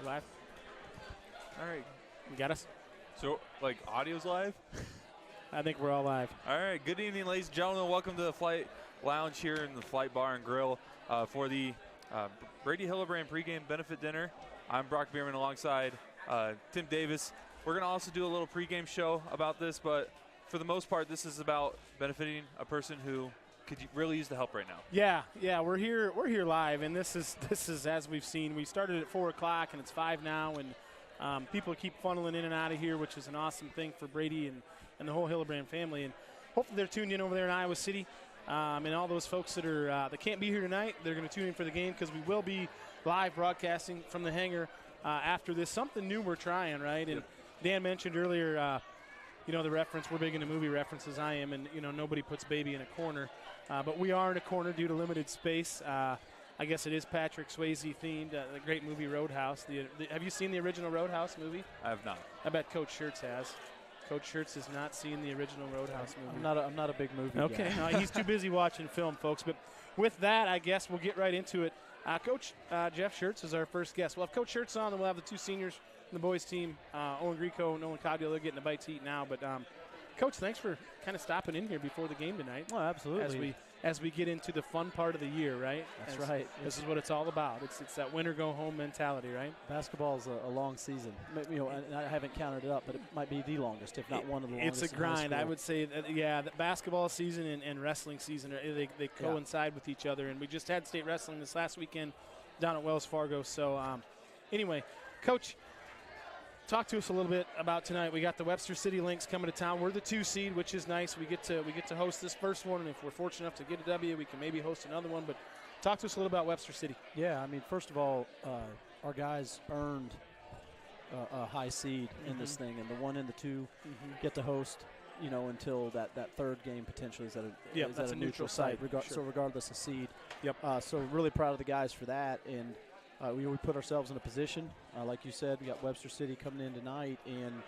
Live? All right. You got us? So, like, audio's live? I think we're all live. All right. Good evening, ladies and gentlemen. Welcome to the Flight Lounge here in the Flight Bar and Grill for the Brady Hillebrand pregame benefit dinner. I'm Brock Bierman alongside Tim Davis. We're going to also do a little pregame show about this, but for the most part, this is about benefiting a person who could really use the help right now. Yeah, we're here live, and this is as we've seen. We started at 4 o'clock, and it's 5 now, and people keep funneling in and out of here, which is an awesome thing for Brady and the whole Hillebrand family. And hopefully they're tuned in over there in Iowa City. And all those folks that can't be here tonight, they're going to tune in for the game because we will be live broadcasting from the hangar after this. Something new we're trying, right? And Dan mentioned earlier, the reference, we're big into movie references, I am, and, nobody puts baby in a corner. But we are in a corner due to limited space. I guess it is Patrick Swayze themed, the great movie Roadhouse. Have you seen the original Roadhouse movie? I have not. I bet Coach Schertz has. Coach Schertz has not seen the original Roadhouse movie. I'm not a big movie guy. Okay, no, he's too busy watching film, folks. But with that, I guess we'll get right into it. Coach Jeff Schertz is our first guest. We'll have Coach Schertz on, then we'll have the two seniors in the boys' team, Owen Greco, Nolan Cogdill. They're getting a bite to eat now. But, Coach, thanks for kind of stopping in here before the game tonight. Oh, absolutely. As we get into the fun part of the year, right? That's right. This is what it's all about. It's that winner go home mentality, right? Basketball is a long season. And I haven't counted it up, but it might be the longest, if not one of the longest. It's a grind. I would say, the basketball season and wrestling season, they coincide with each other. And we just had state wrestling this last weekend down at Wells Fargo. So, anyway, Coach, talk to us a little bit about tonight. We got the Webster City Lynx coming to town. We're the 2 seed, which is nice. We get to host this first one, and if we're fortunate enough to get a W, we can maybe host another one. But talk to us a little about Webster City. Yeah, I mean, first of all, our guys earned a high seed in this thing, and the 1 and the 2 get to host. Until that third game potentially is at a neutral site. So regardless of seed. Yep. So really proud of the guys for that, and. We put ourselves in a position. Like you said, we got Webster City coming in tonight. And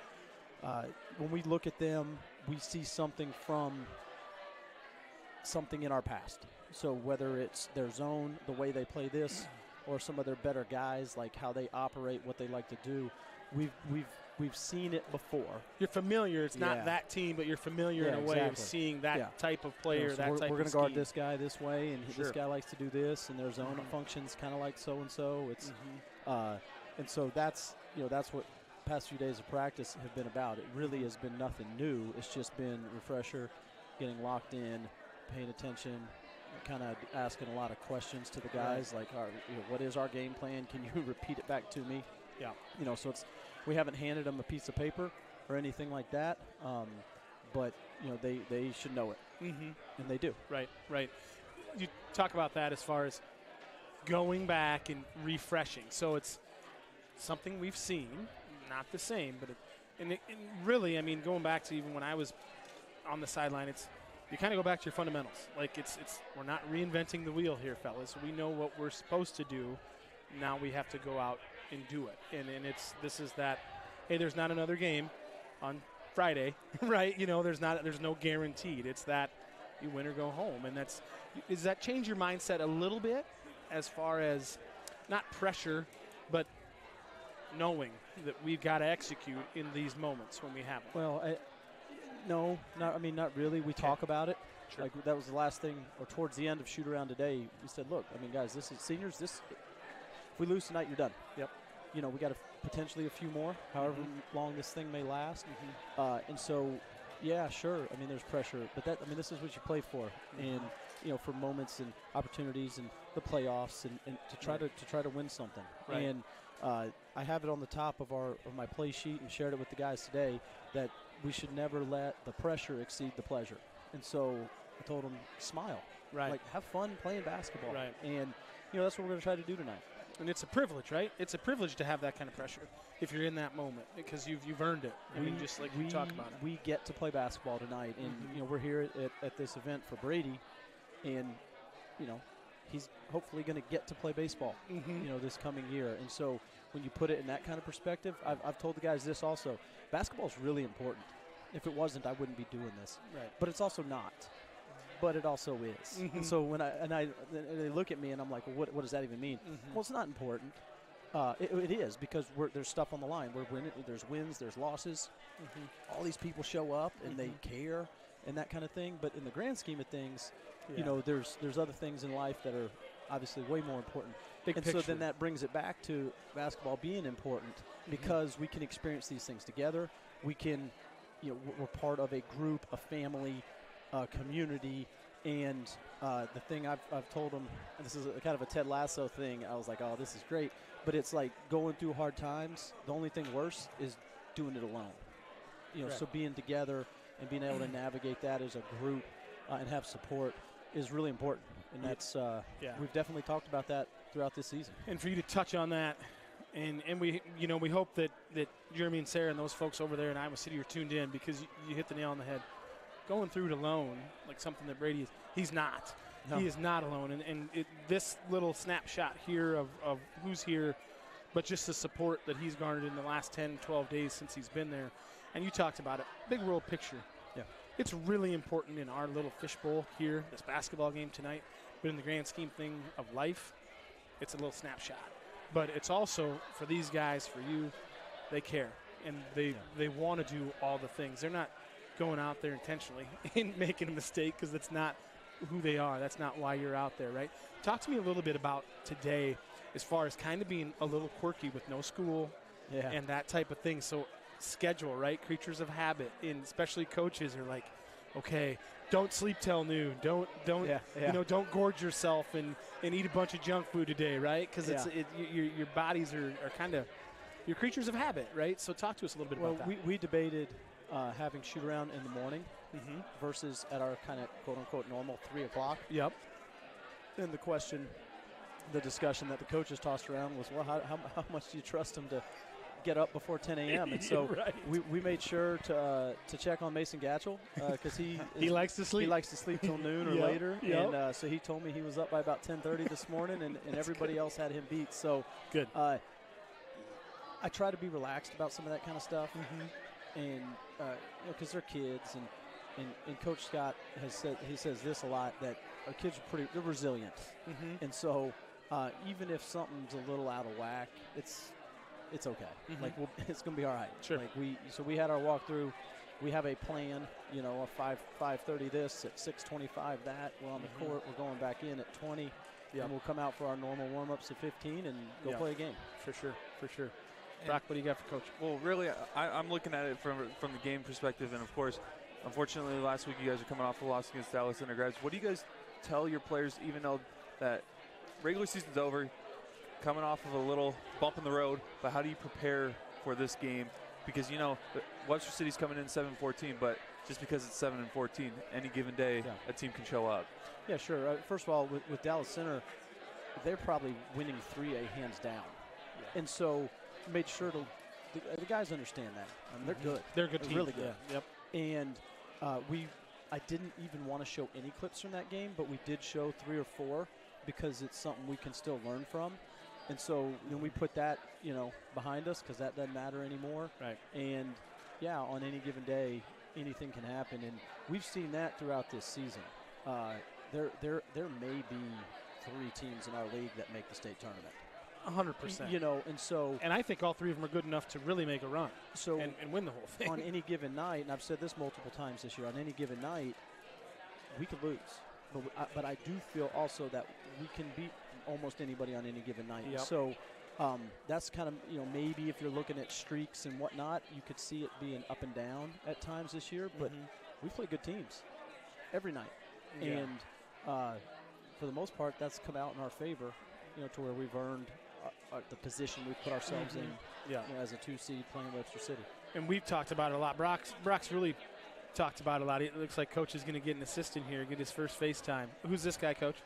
when we look at them, we see something in our past. So whether it's their zone, the way they play this, or some of their better guys, like how they operate, what they like to do, we've seen it before. You're familiar. It's not that team, but you're familiar in a way of seeing that type of player, so we're going to guard this guy this way, and Sure. this guy likes to do this, and their zone functions kind of like so-and-so. It's and so that's what past few days of practice have been about. It really has been nothing new. It's just been refresher, getting locked in, paying attention, kind of asking a lot of questions to the guys, like, what is our game plan? Can you repeat it back to me? Yeah. So we haven't handed them a piece of paper or anything like that, but they should know it, and they do. Right. You talk about that as far as going back and refreshing. So it's something we've seen, not the same, but really, I mean, going back to even when I was on the sideline, you kind of go back to your fundamentals. Like we're not reinventing the wheel here, fellas. We know what we're supposed to do. Now we have to go out and do it. And this is that, hey, there's not another game on Friday, right? There's no guaranteed. It's that you win or go home. And does that change your mindset a little bit as far as not pressure, but knowing that we've got to execute in these moments when we have them? Well, not really. We talk about it. Sure. Like that was the last thing, or towards the end of shoot around today, we said, look, I mean, guys, this is seniors. If we lose tonight, you're done. Yep. We got potentially a few more, however long this thing may last. And so, yeah, sure. I mean, there's pressure, but this is what you play for, and for moments and opportunities and the playoffs, and to try to win something. Right. And I have it on the top of my play sheet and shared it with the guys today that we should never let the pressure exceed the pleasure. And so I told them, smile, right? Like have fun playing basketball, right? And that's what we're going to try to do tonight. And it's a privilege, right? It's a privilege to have that kind of pressure if you're in that moment because you've earned it. I mean, just like we talk about it. We get to play basketball tonight, and we're here at this event for Brady, and he's hopefully going to get to play baseball, this coming year. And so when you put it in that kind of perspective, I've told the guys this also. Basketball is really important. If it wasn't, I wouldn't be doing this. Right. But it's also not. But it also is. And so when they look at me and I'm like, well, what does that even mean? Well, it's not important. It is, because there's stuff on the line. There's wins, there's losses. Mm-hmm. All these people show up and they care and that kind of thing. But in the grand scheme of things, you know, there's other things in life that are obviously way more important. Big and picture. so then that brings it back to basketball being important, because we can experience these things together. We can, you know, we're part of a group, a family, a community. And the thing I've told them, and this is kind of a Ted Lasso thing, I was like, oh, this is great. But it's like going through hard times. The only thing worse is doing it alone. You know, Right. so being together and being able to navigate that as a group and have support is really important. And that's we've definitely talked about that throughout this season. And for you to touch on that, and we hope that Jeremy and Sarah and those folks over there in Iowa City are tuned in, because you hit the nail on the head. Going through it alone, like something that Brady is, he's not. No. He is not alone. And this little snapshot here of who's here, but just the support that he's garnered in the last 10, 12 days since he's been there. And you talked about it, big world picture. Yeah. It's really important in our little fishbowl here, this basketball game tonight. But in the grand scheme thing of life, it's a little snapshot. But it's also, for these guys, for you, they care. And they want to do all the things. They're not going out there intentionally and making a mistake, because that's not who they are. That's not why you're out there, right? Talk to me a little bit about today, as far as kind of being a little quirky with no school and that type of thing. So schedule, right? Creatures of habit, and especially coaches are like, okay, don't sleep till noon. Don't don't gorge yourself and eat a bunch of junk food today, right? Because your bodies are kind of, you're creatures of habit, right? So talk to us a little bit about that. We debated having shoot around in the morning versus at our kind of quote-unquote normal 3 o'clock. Yep. And the discussion that the coaches tossed around was, well, how much do you trust them to get up before 10 a.m.? And so right. we made sure to check on Mason Gatchell, because he likes to sleep. He likes to sleep till noon or later. Yep. And so he told me he was up by about 10:30 this morning, and everybody else had him beat. So good. I try to be relaxed about some of that kind of stuff. And because they're kids, and Coach Scott says this a lot, that our kids are they're resilient, and so even if something's a little out of whack, it's okay. Like it's gonna be all right. Sure. Like we had our walkthrough. We have a plan. You know, a 5:30 this, at 6:25 that. We're on the court. We're going back in at 20. And we'll come out for our normal warm-ups at 15 and go play a game. For sure. Brock, what do you got for Coach? Well, really, I'm looking at it from the game perspective, and of course, unfortunately, last week you guys are coming off a loss against Dallas Undergrads. What do you guys tell your players, even though that regular season's over, coming off of a little bump in the road, but how do you prepare for this game? Because, you know, Webster City's coming in 7-14, but just because it's 7-14, any given day, a team can show up. Yeah, sure. First of all, with Dallas Center, they're probably winning 3A hands down. And so made sure the guys understand that. They're good. They're a good team. Really good. Yeah. Yep. And I didn't even want to show any clips from that game, but we did show 3 or 4, because it's something we can still learn from. And so then we put that, behind us, because that doesn't matter anymore. Right. And, on any given day, anything can happen. And we've seen that throughout this season. There may be 3 teams in our league that make the state tournament. 100%. And I think all 3 of them are good enough to really make a run. So and win the whole thing. On any given night, and I've said this multiple times this year, on any given night, we could lose. But I do feel also that we can beat almost anybody on any given night. Yep. So that's kind of, maybe if you're looking at streaks and whatnot, you could see it being up and down at times this year. But we play good teams every night. Yeah. And for the most part, that's come out in our favor, to where we've earned the position we've put ourselves in as a 2 seed playing Webster City. And we've talked about it a lot. Brock's really talked about it a lot. It looks like Coach is going to get an assistant here, get his first FaceTime. Who's this guy, Coach?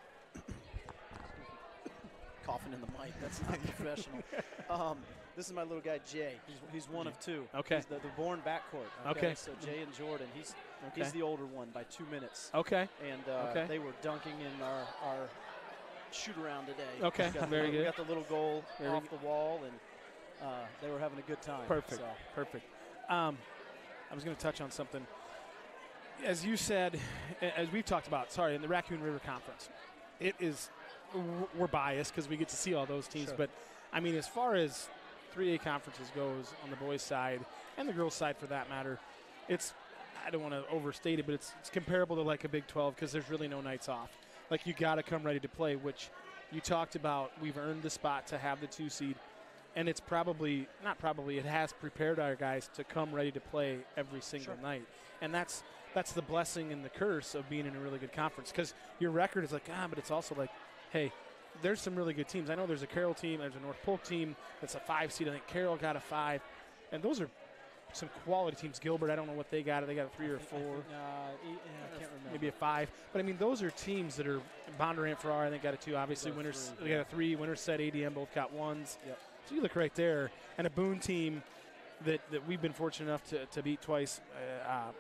Coughing in the mic. That's not professional. This is my little guy, Jay. He's one of 2. Okay. He's the born backcourt. Okay. So Jay and Jordan. He's the older one by 2 minutes. Okay. And they were dunking in our shoot-around today. Okay, very good. We got the little goal off the wall, and they were having a good time. Perfect, perfect. I was going to touch on something. As you said, as we've talked about, in the Raccoon River Conference, it is, we're biased because we get to see all those teams, but I mean, as far as 3A conferences goes on the boys' side and the girls' side for that matter, it's, I don't want to overstate it, but it's comparable to like a Big 12 because there's really no nights off. Like, you got to come ready to play, which you talked about. We've earned the spot to have the 2 seed, and it's probably, not probably, it has prepared our guys to come ready to play every single night. And that's the blessing and the curse of being in a really good conference, because your record is like, but it's also like, hey, there's some really good teams. I know there's a Carroll team, there's a North Polk team that's a 5 seed. I think Carroll got a 5, and those are some quality teams. Gilbert, I don't know what they got. They got a 3 or 4. I can't remember. Maybe a 5. But, I mean, those are teams that are – Bondurant Farrar, I think, got a 2. Obviously, Winners, they got a 3. Winterset, ADM both got 1s. Yep. So you look right there. And a Boone team that we've been fortunate enough to beat twice.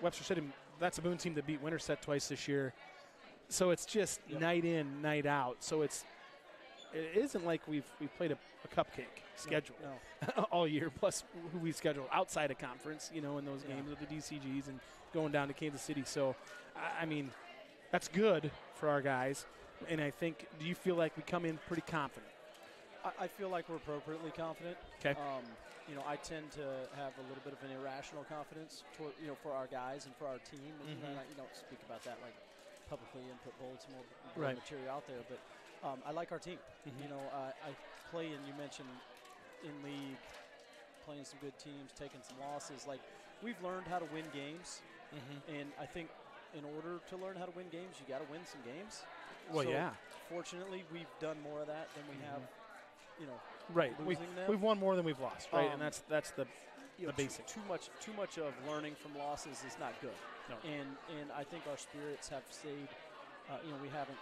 Webster City, that's a Boone team that beat Winterset twice this year. So it's just night in, night out. So it isn't like we've played a cupcake schedule all year, plus who we schedule outside of conference, in those games with the DCGs and going down to Kansas City. So, I mean, that's good for our guys. And I think, do you feel like we come in pretty confident? I feel like we're appropriately confident. Okay. I tend to have a little bit of an irrational confidence toward, for our guys and for our team. And you don't speak about that like publicly and put bullets more material out there, but I like our team. I play, and you mentioned in league, playing some good teams, taking some losses. Like, we've learned how to win games, and I think in order to learn how to win games, you got to win some games. Well, so yeah. Fortunately, we've done more of that than we have, right. losing them. We've won more than we've lost, right? And that's the basic. Too much of learning from losses is not good. No. And I think our spirits have stayed. We haven't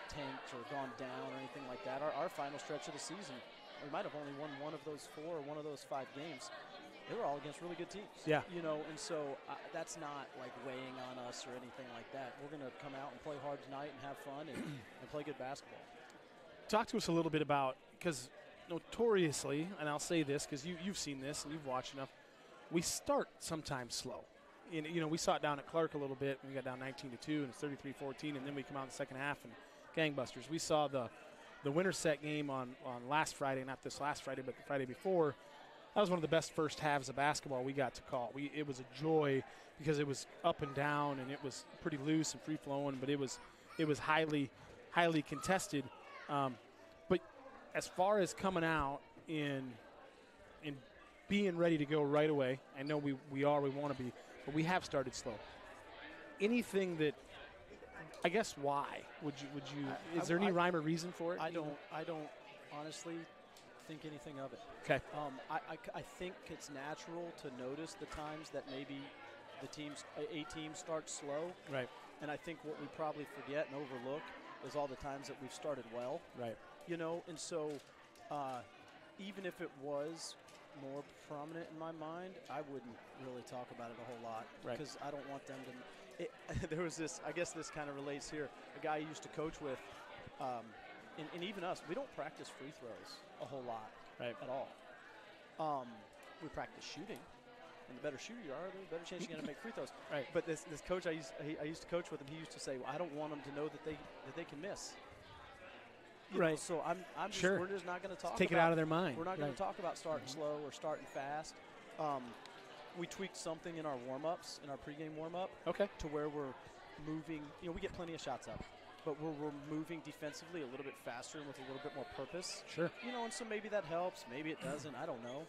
tanked or gone down or anything like that. Our final stretch of the season, we might have only won one of those 4 or one of those 5 games. They were all against really good teams. Yeah. And so that's not like weighing on us or anything like that. We're going to come out and play hard tonight and have fun and play good basketball. Talk to us a little bit about, because notoriously, and I'll say this because you've seen this and you've watched enough, we start sometimes slow. And, we saw it down at Clark a little bit. We got down 19-2 and it's 33-14, and then we come out in the second half and gangbusters. We saw the Winterset game on last Friday, not this last Friday, but the Friday before. That was one of the best first halves of basketball we got to call. It was a joy because it was up and down and it was pretty loose and free flowing, but it was highly contested. But as far as coming out in being ready to go right away, I know we want to be, but we have started slow. Anything that, I guess, why would you? Is there any rhyme or reason for it? I don't honestly think anything of it. Okay. I think it's natural to notice the times that maybe a team starts slow. Right. And I think what we probably forget and overlook is all the times that we've started well. Right. And so even if it was more prominent in my mind, I wouldn't really talk about it a whole lot. Right. Because I don't want them to. There was this, I guess this kind of relates here, a guy I used to coach with, and even us, we don't practice free throws a whole lot at all. We practice shooting, and the better shooter you are, the better chance you're going to make free throws. Right. But this coach I used to coach with him, he used to say, well, I don't want them to know that they can miss. Right. So I'm just, sure. We're just not going to talk take about it out of their mind. We're not going to talk about starting slow or starting fast. We tweaked something in our warm-ups, in our pregame warm-up, to where we're moving. We get plenty of shots up, but we're moving defensively a little bit faster and with a little bit more purpose. Sure. And so maybe that helps. Maybe it doesn't. I don't know.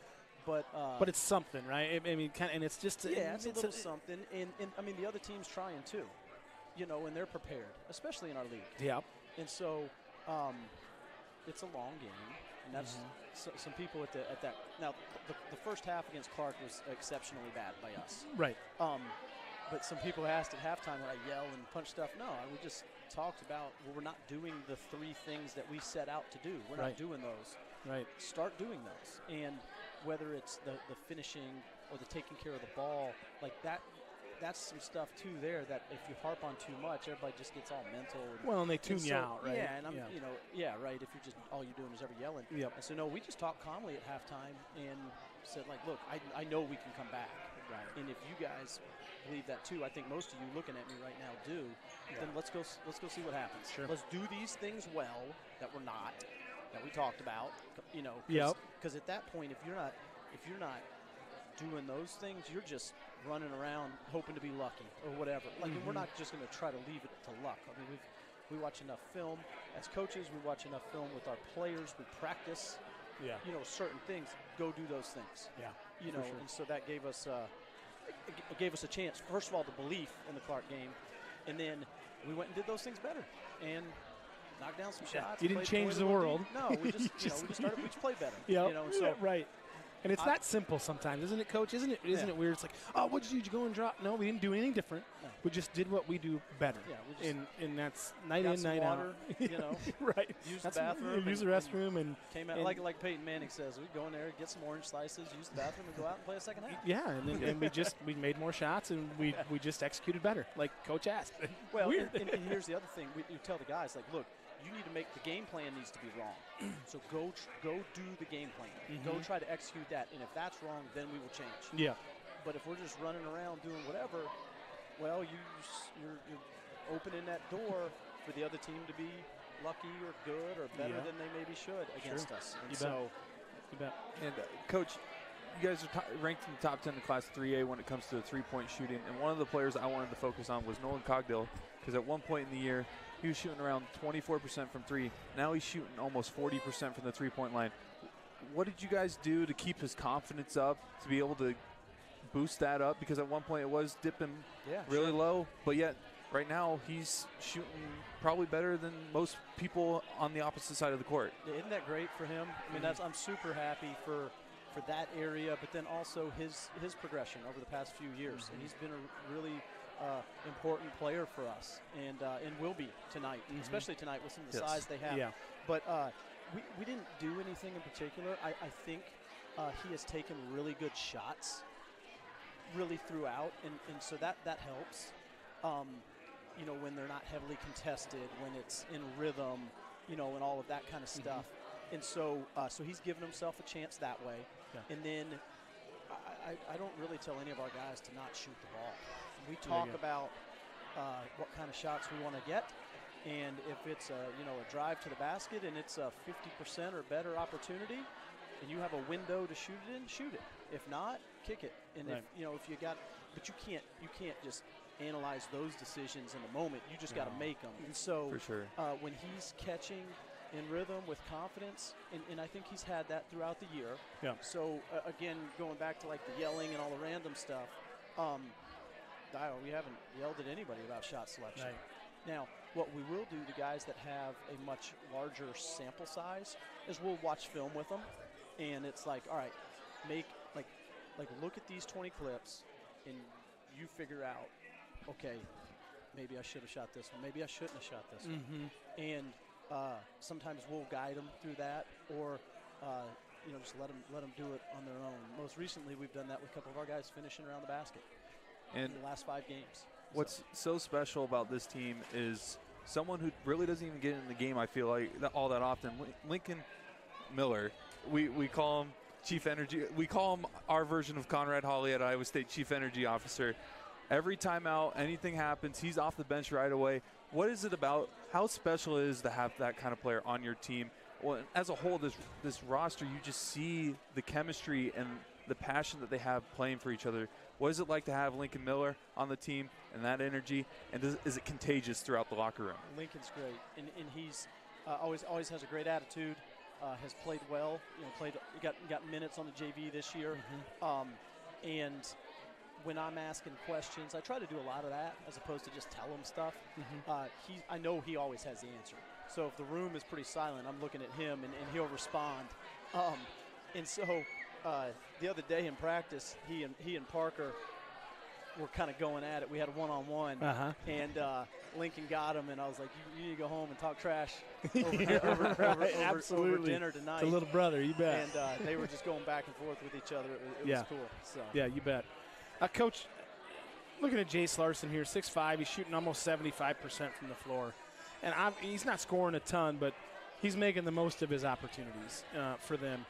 But it's something, right? I mean, and it's just it's a little something. And I mean, the other team's trying too, and they're prepared, especially in our league. Yeah. And so it's a long game, and that's some people at that. Now, the first half against Clark was exceptionally bad by us. Right. But some people asked at halftime would I yell and punch stuff. No, we just talked about we're not doing the 3 things that we set out to do. We're not doing those. Right. Start doing those, and whether it's the finishing or the taking care of the ball, like that. That's some stuff too there that if you harp on too much, everybody just gets all mental. And they tune you out, right? Yeah, and right. If you're just all you're doing is ever yelling. Yep. And so no, we just talked calmly at halftime and said like, look, I know we can come back. Right. And if you guys believe that too, I think most of you looking at me right now do. Then let's go see what happens. Sure. Let's do these things well that we're not. that we talked about. Because at that point, if you're not doing those things, you're just running around hoping to be lucky or whatever. Like, and we're not just going to try to leave it to luck. I mean, we watch enough film as coaches. We watch enough film with our players. We practice. Certain things. Go do those things. Yeah. Sure. And so that gave us a chance. First of all, the belief in the Clark game, and then we went and did those things better and knocked down some shots. You didn't change the world. No, we just we just played better. Right. And it's that simple sometimes, isn't it, Coach? Isn't it weird? It's like, oh, what did you do? Did you go and drop? No, we didn't do anything different. No. We just did what we do better. Yeah, and that's night in, night water, out. Right. Use the bathroom. Use the restroom and came out like Peyton Manning says. We go in there, get some orange slices, use the bathroom, and go out and play a second half. Yeah, and we made more shots and we just executed better, like Coach asked. Well, and here's the other thing: we tell the guys, like, look, you need to make the game plan needs to be wrong. So go do the game plan. Go try to execute that. And if that's wrong, then we will change. Yeah. But if we're just running around doing whatever, well, you're opening that door for the other team to be lucky or good or better than they maybe should against us. And you bet. And Coach, you guys are ranked in the top 10 in Class 3A when it comes to three-point shooting. And one of the players I wanted to focus on was Nolan Cogdill, because at one point in the year, he was shooting around 24% from three. Now he's shooting almost 40% from the three-point line. What did you guys do to keep his confidence up, to be able to boost that up? Because at one point it was dipping really low, but yet right now he's shooting probably better than most people on the opposite side of the court. Isn't that great for him? I mean, I'm super happy for that area, but then also his progression over the past few years. And he's been a really important player for us, and will be tonight, especially tonight with some of the size they have. Yeah. But we didn't do anything in particular. I think he has taken really good shots really throughout, and so that helps. When they're not heavily contested, when it's in rhythm, and all of that kind of stuff. And so he's given himself a chance that way. Yeah. And then I don't really tell any of our guys to not shoot the ball. We talk about what kind of shots we want to get, and if it's a drive to the basket and it's a 50% or better opportunity, and you have a window to shoot it in, shoot it. If not, kick it. And if you got, but you can't just analyze those decisions in the moment. You just got to make them. And so for sure. When he's catching in rhythm with confidence, and I think he's had that throughout the year. Yeah. So again, going back to like the yelling and all the random stuff. We haven't yelled at anybody about shot selection. Right. Now, what we will do, the guys that have a much larger sample size, is we'll watch film with them, and it's like, all right, look at these 20 clips, and you figure out, okay, maybe I should have shot this one, maybe I shouldn't have shot this one, and sometimes we'll guide them through that, or just let them do it on their own. Most recently, we've done that with a couple of our guys finishing around the basket. And in the last 5 games. What's so special about this team is someone who really doesn't even get in the game, I feel like, all that often. Lincoln Miller, we call him Chief Energy. We call him our version of Conrad Hawley at Iowa State, Chief Energy Officer. Every time out, anything happens, he's off the bench right away. What is it about? How special it is to have that kind of player on your team? Well, as a whole, this roster, you just see the chemistry and the passion that they have playing for each other. What is it like to have Lincoln Miller on the team and that energy? And is it contagious throughout the locker room? Lincoln's great, and he's always has a great attitude. Has played well. Got minutes on the JV this year. And when I'm asking questions, I try to do a lot of that as opposed to just tell him stuff. I know he always has the answer. So if the room is pretty silent, I'm looking at him and he'll respond. And so the other day in practice, he and Parker were kind of going at it. We had a one-on-one, and Lincoln got him, and I was like, you need to go home and talk trash over dinner tonight. The little brother, you bet. And they were just going back and forth with each other. It was cool. So. Yeah, you bet. Coach, looking at Jace Larson here, 6'5", he's shooting almost 75% from the floor. And he's not scoring a ton, but he's making the most of his opportunities for them.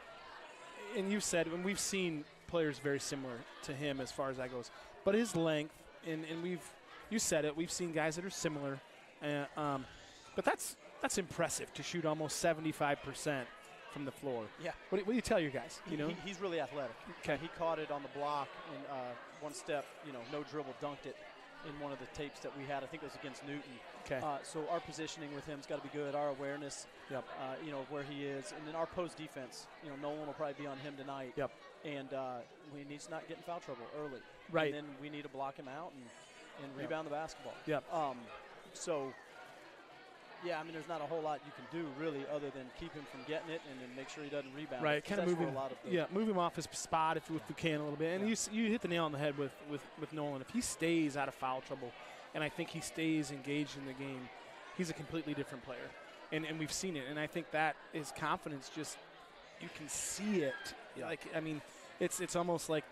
And you said, and we've seen players very similar to him as far as that goes. But his length, and you said it, we've seen guys that are similar. But that's impressive to shoot almost 75% from the floor. Yeah. What do you tell your guys? You know, He's really athletic. Okay. He caught it on the block and one step, no dribble, dunked it in one of the tapes that we had. I think it was against Newton. Okay. So our positioning with him's got to be good. Our awareness, Yep. Where he is, and then our post defense. Nolan will probably be on him tonight. Yep. And we need to not get in foul trouble early. Right. And then we need to block him out and Yep. rebound the basketball. Yep. So. Yeah, I mean, there's not a whole lot you can do really, other than keep him from getting it and then make sure he doesn't rebound. Right, kind of move him. A lot of the Move him off his spot if we can a little bit. And you hit the nail on the head with Nolan. If he stays out of foul trouble, and I think he stays engaged in the game, he's a completely different player. And we've seen it. And I think that his confidence just, you can see it. Yeah. Like, I mean, it's almost like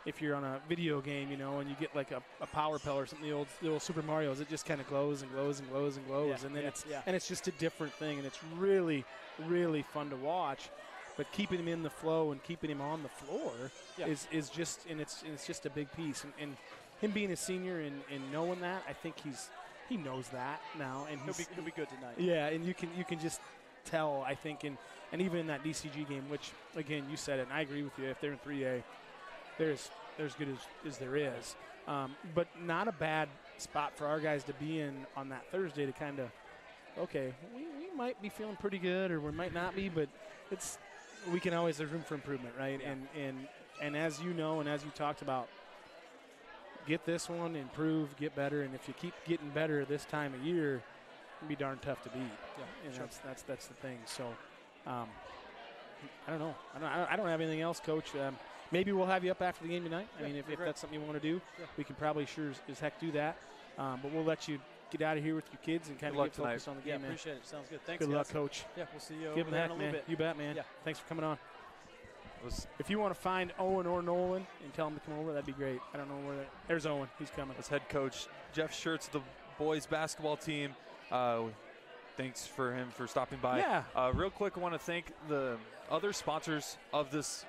if you're on a video game, and you get like a power pill or something, the old Super Mario's, it just kind of glows and glows and glows and glows, Yeah, and then yeah. it's just a different thing, and it's really, really fun to watch. But keeping him in the flow and keeping him on the floor is just, and it's just a big piece. And him being a senior and knowing that, I think he knows that now, and he'll be good tonight. Yeah, and you can just tell, I think, and even in that DCG game, which again you said it, and I agree with you. If they're in 3A. They're as good as there is. But not a bad spot for our guys to be in on that Thursday to kind of, okay, we might be feeling pretty good or we might not be, but we can always, there's room for improvement, right? Yeah. And as you know and as you talked about, get this one, improve, get better, and if you keep getting better this time of year, it'll be darn tough to beat. Yeah, and sure. that's the thing. So I don't know. I don't have anything else, Coach. Maybe we'll have you up after the game tonight. I mean, if that's something you want to do, we can probably sure as heck do that. But we'll let you get out of here with your kids and kind of get focused on the game, man. Appreciate it. Sounds good. Thanks, Good guys. luck, Coach. Yeah, we'll see you Give over them there heck, in a little man. bit. You bet, man. Yeah. Thanks for coming on. If you want to find Owen or Nolan and tell them to come over, that'd be great. I don't know where there's Owen. He's coming. As head coach Jeff Schertz, the boys basketball team. Thanks for him for stopping by. Yeah. Real quick, I want to thank the other sponsors of this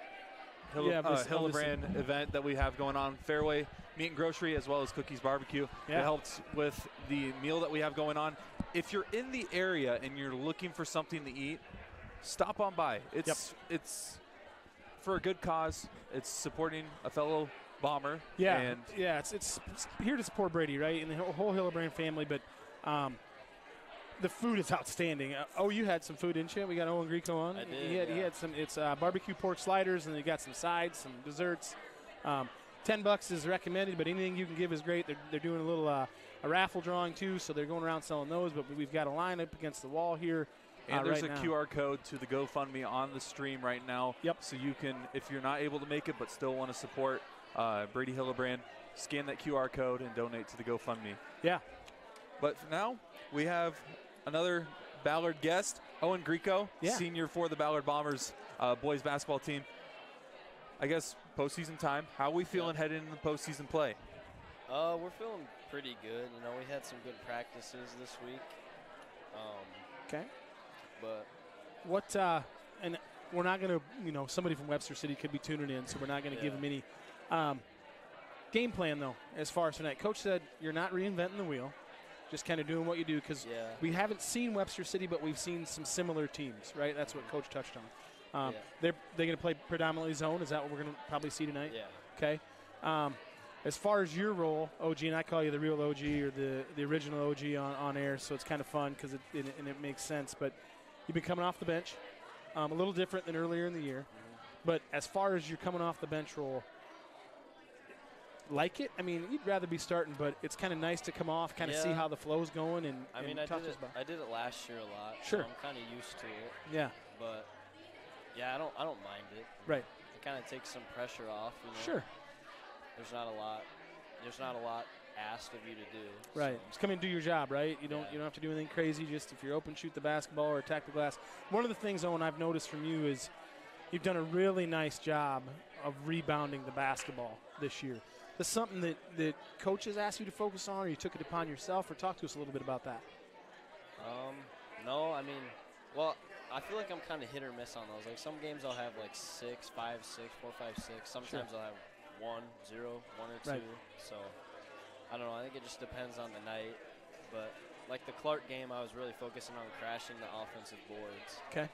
Hillebrand event that we have going on. Fairway Meat and Grocery, as well as Cookies Barbecue. Yeah. It helped with the meal that we have going on. If you're in the area and you're looking for something to eat, stop on by. It's for a good cause. It's supporting a fellow Bomber. Yeah, and it's here to support Brady, right, and the whole Hillebrand family. But the food is outstanding. You had some food, didn't you? We got Owen Greco on. I did. He had some. It's barbecue pork sliders, and they got some sides, some desserts. $10 is recommended, but anything you can give is great. They're doing a little a raffle drawing too, so they're going around selling those. But we've got a line up against the wall here. And there's right a now. QR code to the GoFundMe on the stream right now. Yep. So you can, if you're not able to make it but still want to support Brady Hillebrand, scan that QR code and donate to the GoFundMe. Yeah. But for now, we have another Ballard guest, Owen Greco, senior for the Ballard Bombers boys basketball team. I guess postseason time. How are we feeling heading into the postseason play? We're feeling pretty good. We had some good practices this week. Okay. But what? And we're not going to, somebody from Webster City could be tuning in, so we're not going to give them any game plan though. As far as tonight, Coach said you're not reinventing the wheel, just kind of doing what you do because we haven't seen Webster City, but we've seen some similar teams, right? That's what Coach touched on. They're going to play predominantly zone. Is that what we're going to probably see tonight? Yeah. Okay. As far as your role, OG, and I call you the real OG or the original OG on air, so it's kind of fun because it makes sense. But you've been coming off the bench, a little different than earlier in the year. But as far as you're coming off the bench role, like it? I mean, you'd rather be starting, but it's kind of nice to come off, kind of see how the flow's going. And I mean, I did it last year a lot. Sure. So I'm kind of used to it. Yeah. But yeah, I don't mind it. Right. It kind of takes some pressure off. Sure. There's not a lot asked of you to do. Right. So. Just come in and do your job, right? You don't have to do anything crazy. Just if you're open, shoot the basketball or attack the glass. One of the things, Owen, I've noticed from you is you've done a really nice job of rebounding the basketball this year. That's something that coaches asked you to focus on, or you took it upon yourself, or talk to us a little bit about that. No, I mean, I feel like I'm kind of hit or miss on those. Like some games I'll have like 6, 5, 6, 4, 5, 6. Sometimes I'll have 1, 0, 1 or 2. Right. So I don't know. I think it just depends on the night. But like the Clark game, I was really focusing on crashing the offensive boards. Okay.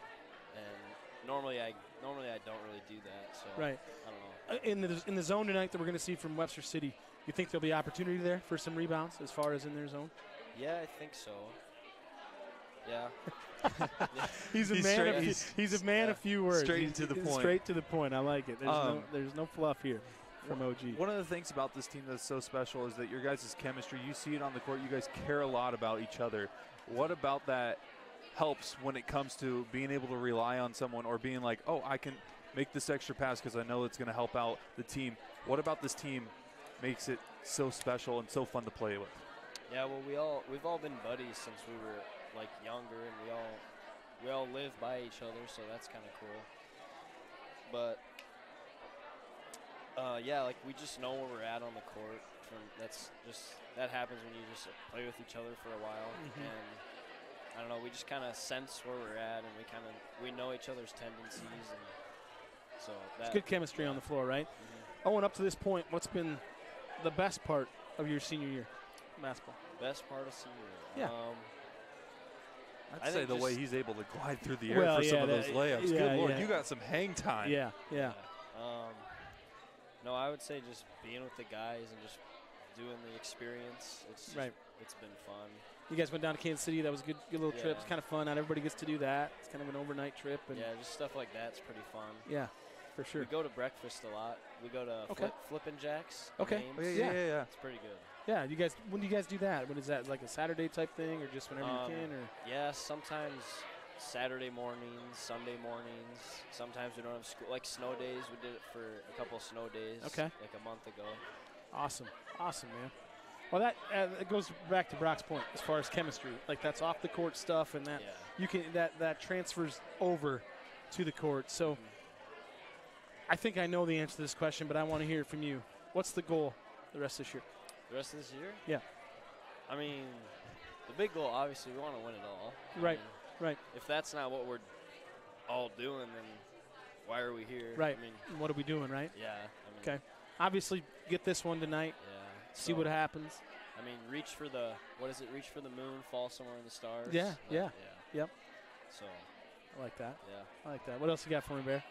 and normally I don't really do that. So Right. I don't know. In the zone tonight that we're going to see from Webster City, you think there'll be opportunity there for some rebounds as far as in their zone? Yeah, I think so. Yeah. He's a man of few words. Straight to the point. Straight to the point. I like it. There's no fluff here from OG. One of the things about this team that's so special is that your guys' chemistry, you see it on the court, you guys care a lot about each other. What about that helps when it comes to being able to rely on someone or being like, oh, I can make this extra pass because I know it's going to help out the team? What about this team makes it so special and so fun to play with? Yeah, well, we've all been buddies since we were like younger, and we all live by each other, so that's kind of cool. But yeah, like we just know where we're at on the court. That happens when you just play with each other for a while, and I don't know, we just kind of sense where we're at, and we know each other's tendencies, and so it's good chemistry on the floor, right? Owen, up to this point, what's been the best part of your senior year basketball? Best part of senior year? Yeah. I'd say the way he's able to glide through the air for some of those layups. Good Lord, you got some hang time. Yeah. No, I would say just being with the guys and just doing the experience. It's been fun. You guys went down to Kansas City. That was a good little trip. It's kind of fun. Not everybody gets to do that. It's kind of an overnight trip. And just stuff like that's pretty fun. Yeah, for sure. We go to breakfast a lot. We go to Flippin' Jacks. Okay. Yeah. It's pretty good. Yeah, when do you guys do that? When is that, like a Saturday type thing, or just whenever you can? Or yeah, sometimes Saturday mornings, Sunday mornings. Sometimes we don't have school. Like snow days, we did it for a couple of snow days. Okay. Like a month ago. Awesome, man. Well, that it goes back to Brock's point as far as chemistry. Like that's off the court stuff, and that you can that transfers over to the court. So I think I know the answer to this question, but I want to hear it from you. What's the goal the rest of this year? The rest of this year? Yeah. I mean, the big goal, obviously, we want to win it all. Right. If that's not what we're all doing, then why are we here? Right. I mean, what are we doing, right? Yeah. Okay. Obviously, get this one tonight. Yeah. See what happens. I mean, reach for the moon, fall somewhere in the stars. Yeah. Yep. So. I like that. Yeah. I like that. What else you got for me, Bear?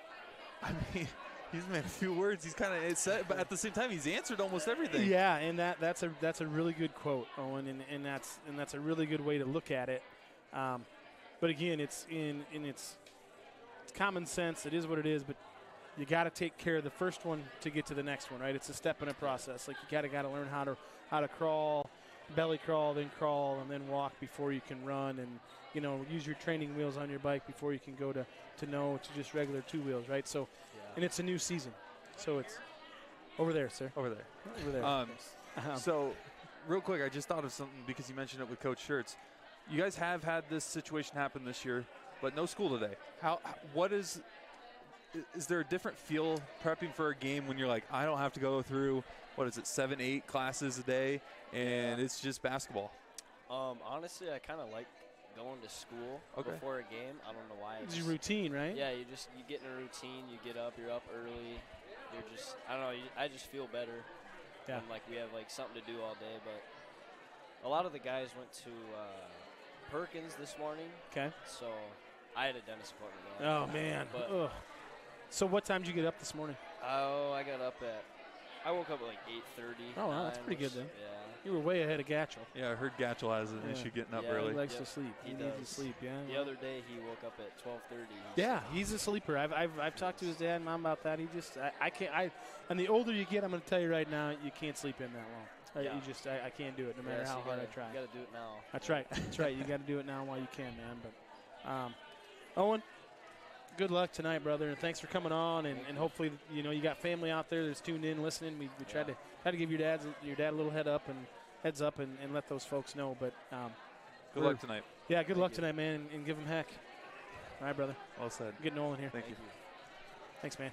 I mean, he's made a few words. He's kind of said, but at the same time, he's answered almost everything. Yeah, and that's a really good quote, Owen, and that's a really good way to look at it. But again, it's common sense. It is what it is. But you got to take care of the first one to get to the next one, right? It's a step in a process. Like you got to learn how to crawl, belly crawl, then crawl, and then walk before you can run, and use your training wheels on your bike before you can go to just regular two wheels, right? So, and it's a new season, so it's over there, sir. Over there. Over there. So, real quick, I just thought of something because you mentioned it with Coach Schertz. You guys have had this situation happen this year, but no school today. Is there a different feel prepping for a game when you're like, I don't have to go through, 7-8 classes a day, and it's just basketball? Honestly, I kind of like going to school before a game. I don't know why. It's your routine, right? Yeah, you get in a routine. You get up. You're up early. I don't know. I just feel better. Yeah. And, we have something to do all day. But a lot of the guys went to Perkins this morning. Okay. So I had a dentist appointment. Oh man. But so what time did you get up this morning? Oh, I woke up at 8:30. Oh, wow, that's pretty good then. Yeah. You were way ahead of Gatchel. Yeah, I heard Gatchel has an issue getting up early. He likes to sleep. He needs to sleep. Yeah. The other day he woke up at 12:30. Yeah, he's a sleeper. I've talked to his dad and mom about that. He just I can't. And the older you get, I'm going to tell you right now, you can't sleep in that long. Yeah. I can't do it no matter how hard I try. You got to do it now. That's right. That's right. You got to do it now while you can, man. But Owen, good luck tonight, brother, and thanks for coming on. And hopefully, you got family out there that's tuned in, listening. We tried to give your dad a little heads up and let those folks know. But good luck tonight. Yeah, good luck tonight, man, and give them heck. All right, brother. Well said. Get Nolan here. Thank you. Thanks, man.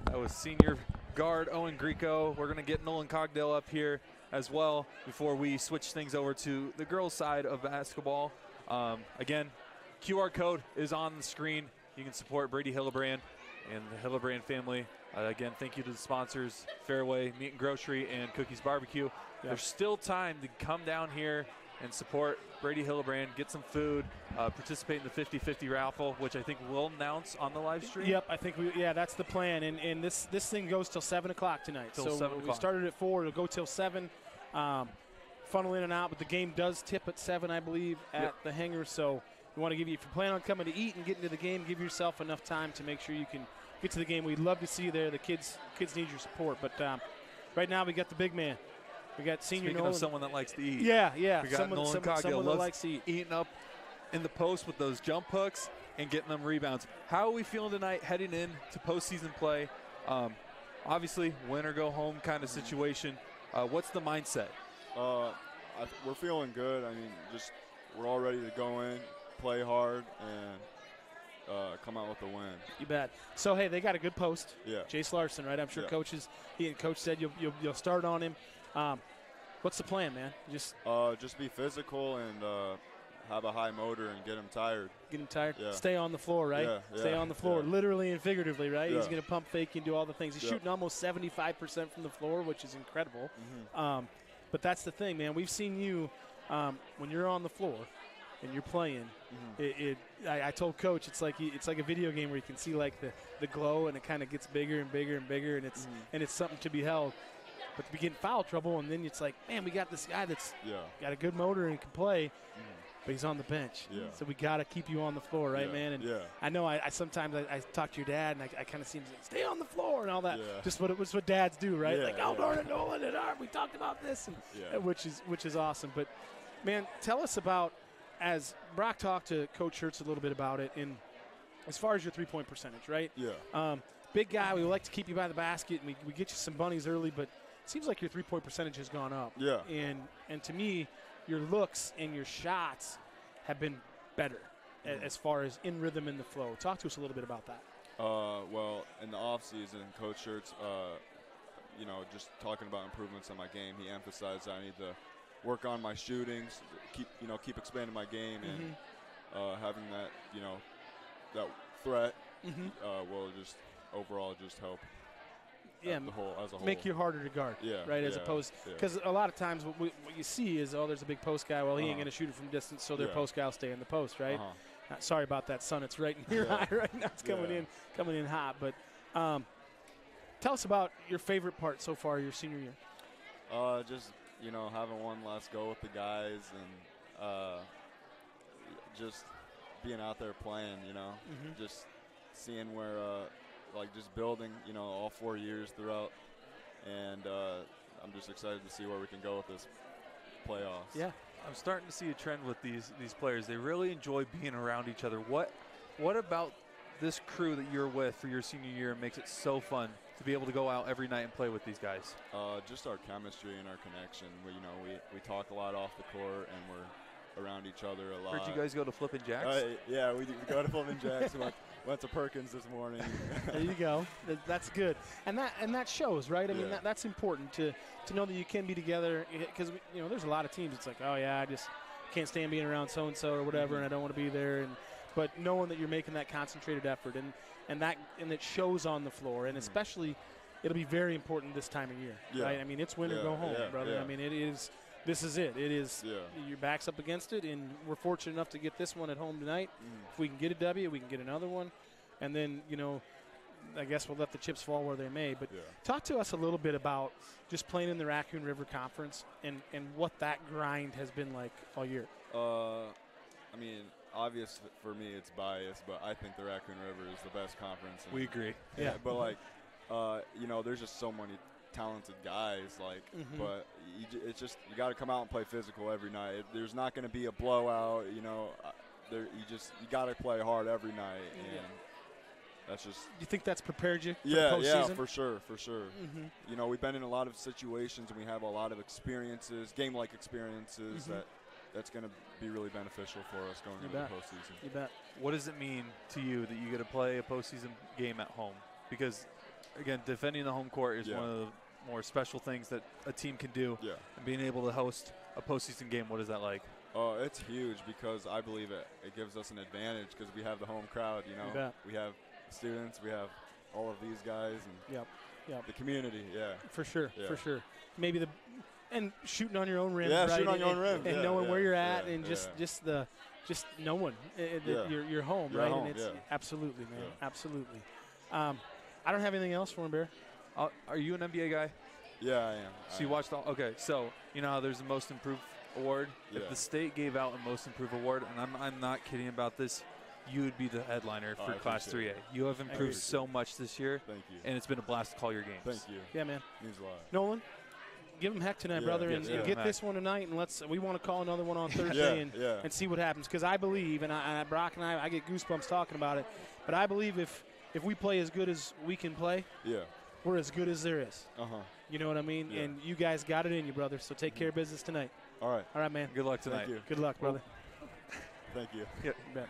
That was senior guard Owen Greco. We're going to get Nolan Cogdale up here as well before we switch things over to the girls' side of basketball. Again, QR code is on the screen. You can support Brady Hillebrand and the Hillebrand family. Again, thank you to the sponsors, Fairway Meat and Grocery and Cookies Barbecue. Yeah. There's still time to come down here and support Brady Hillebrand, get some food, participate in the 50-50 raffle, which I think we'll announce on the live stream. Yep, I think that's the plan. And this thing goes till 7 o'clock tonight. Till so 7 we o'clock. started at 4. It'll go till 7. Funnel in and out, but the game does tip at 7, I believe, at the hangar. So we want to give you, if you plan on coming to eat and getting to the game, give yourself enough time to make sure you can get to the game. We'd love to see you there. The kids need your support. But right now we got the big man. We got senior Speaking Nolan. of someone that likes to eat. Yeah. We got Nolan Coggill someone that likes to eat. eating up in the post with those jump hooks and getting them rebounds. How are we feeling tonight heading in to postseason play? Obviously, win or go home kind of situation. What's the mindset? We're feeling good. I mean, we're all ready to go in, play hard, and come out with a win. You bet. So, hey, they got a good post. Yeah. Jace Larson, right? I'm sure Yeah. Coach said you'll start on him. What's the plan, man? Just be physical and have a high motor and get him tired. get him tired. Yeah. Stay on the floor, right? Yeah, Stay yeah, on the floor, yeah. literally and figuratively, right? Yeah. He's going to pump fake and do all the things. He's Yeah. shooting almost 75% from the floor, which is incredible. Mm-hmm. But that's the thing, man. We've seen you when you're on the floor and you're playing. Mm-hmm. I told Coach it's like a video game where you can see like the glow and it kind of gets bigger and bigger and bigger, and it's something to be held. But we get in foul trouble, and then it's like, man, we got this guy that's got a good motor and can play, but he's on the bench. Yeah. So we got to keep you on the floor, right, Yeah, man? And yeah. I know I sometimes I talk to your dad, and I kind of see him say, stay on the floor and all that. Yeah. Just what it was what dads do, right? Yeah, Like, oh, yeah. Nolan and Art, we talked about this, and Yeah. which is awesome. But, man, tell us about, as Brock talked to Coach Schertz a little bit about it, in as far as your three-point percentage, right? Yeah. Big guy, we like to keep you by the basket, and we get you some bunnies early, but it seems like your three-point percentage has gone up. Yeah. And to me, your looks and your shots have been better as far as in rhythm in the flow. Talk to us a little bit about that. Well, in the offseason, Coach Schertz, just talking about improvements on my game, he emphasized I need to work on my shootings, keep expanding my game, and having that, that threat will just overall just help. Yeah, As a whole. make you harder to guard, right? As opposed, because a lot of times what you see is, there's a big post guy. Well, he ain't going to shoot it from distance, so their post guy will stay in the post, right? Sorry about that, son. It's right in your eye right now. It's coming in hot. But tell us about your favorite part so far your senior year. Just having one last go with the guys and just being out there playing. Just seeing where. Just building, all 4 years throughout, and I'm just excited to see where we can go with this playoffs. Yeah, I'm starting to see a trend with these players. They really enjoy being around each other. What about this crew that you're with for your senior year makes it so fun to be able to go out every night and play with these guys? Just our chemistry and our connection. We talk a lot off the court, and we're around each other a lot. Heard you guys go to Flippin' Jacks? Yeah, we go to Flippin' Jacks. Went to Perkins this morning. There you go. That's good, and that shows, right? I mean, Yeah. that's important to know that you can be together, because there's a lot of teams. It's like, oh yeah, I just can't stand being around so and so or whatever, and I don't want to be there. But knowing that you're making that concentrated effort, and it shows on the floor, and especially it'll be very important this time of year, right? I mean, it's win or go home, brother. Yeah. I mean, it is. This is it. It is. Yeah. Your back's up against it, and we're fortunate enough to get this one at home tonight. If we can get a W, we can get another one, and then I guess we'll let the chips fall where they may. But talk to us a little bit about just playing in the Raccoon River Conference and what that grind has been like all year. I mean, obvious for me, it's biased, but I think the Raccoon River is the best conference. We agree. Yeah. But there's just so many talented guys, but it's just you got to come out and play physical every night. There's not going to be a blowout, you got to play hard every night, and that's just. You think that's prepared you for Yeah, the postseason? for sure. We've been in a lot of situations, and we have a lot of experiences, game-like experiences that's going to be really beneficial for us going into the postseason. You bet. What does it mean to you that you get to play a postseason game at home? Because, again, defending the home court is one of the more special things that a team can do. Yeah. And being able to host a postseason game, what is that like? It's huge because I believe it gives us an advantage because we have the home crowd, You bet. We have students, we have all of these guys, and Yep. the community, For sure. Yeah. For sure. Maybe And shooting on your own rim, Yeah, right? shooting on your own rim. And Yeah, knowing yeah, where you're at, yeah, and yeah. just knowing that Yeah. you're home, You're right? home, and it's yeah. absolutely, man, Yeah. absolutely. I don't have anything else for him, Bear. Are you an NBA guy? Yeah, I am. So you watched all? Okay, so you know how there's a Most Improved award. Yeah. If the state gave out a Most Improved award, and I'm not kidding about this, you would be the headliner Oh, for I Class 3A. appreciate You have improved appreciate so much this year, Thank you. and it's been a blast to call your games. Thank you. Yeah, man. Means a lot. Nolan, give him heck tonight, Yeah, brother, yes, and yeah. get this one tonight. And we want to call another one on Thursday and see what happens. Because I believe, and Brock and I get goosebumps talking about it. But I believe if we play as good as we can play, Yeah. we're as good as there is. Uh-huh. You know what I mean? Yeah. And you guys got it in you, brother. So take care of business tonight. All right. All right, man. Good luck tonight. Thank you. Good luck, brother. Thank you. You bet.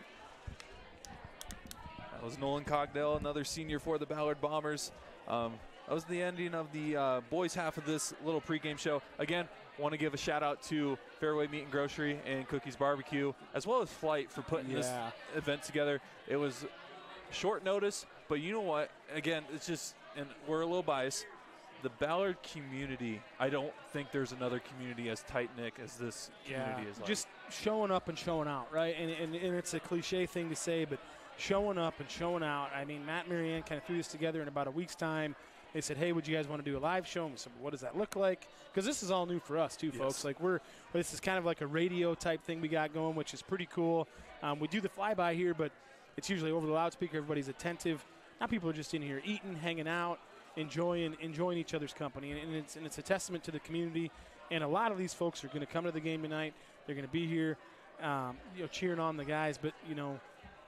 That was Nolan Cogdell, another senior for the Ballard Bombers. That was the ending of the boys' half of this little pregame show. Again, want to give a shout out to Fairway Meat and Grocery and Cookies Barbecue, as well as Flight for putting this event together. It was short notice, but you know what? Again, it's just, and we're a little biased. The Ballard community, I don't think there's another community as tight-knit as this community is like. Just showing up and showing out, right? And it's a cliche thing to say, but showing up and showing out. I mean, Matt and Marianne kind of threw this together in about a week's time. They said, hey, would you guys want to do a live show? And we said, what does that look like? Because this is all new for us, too, folks. Like, this is kind of like a radio type thing we got going, which is pretty cool. We do the flyby here, but it's usually over the loudspeaker. Everybody's attentive. Now people are just in here eating, hanging out, enjoying each other's company. And it's a testament to the community. And a lot of these folks are going to come to the game tonight. They're going to be here, cheering on the guys. But,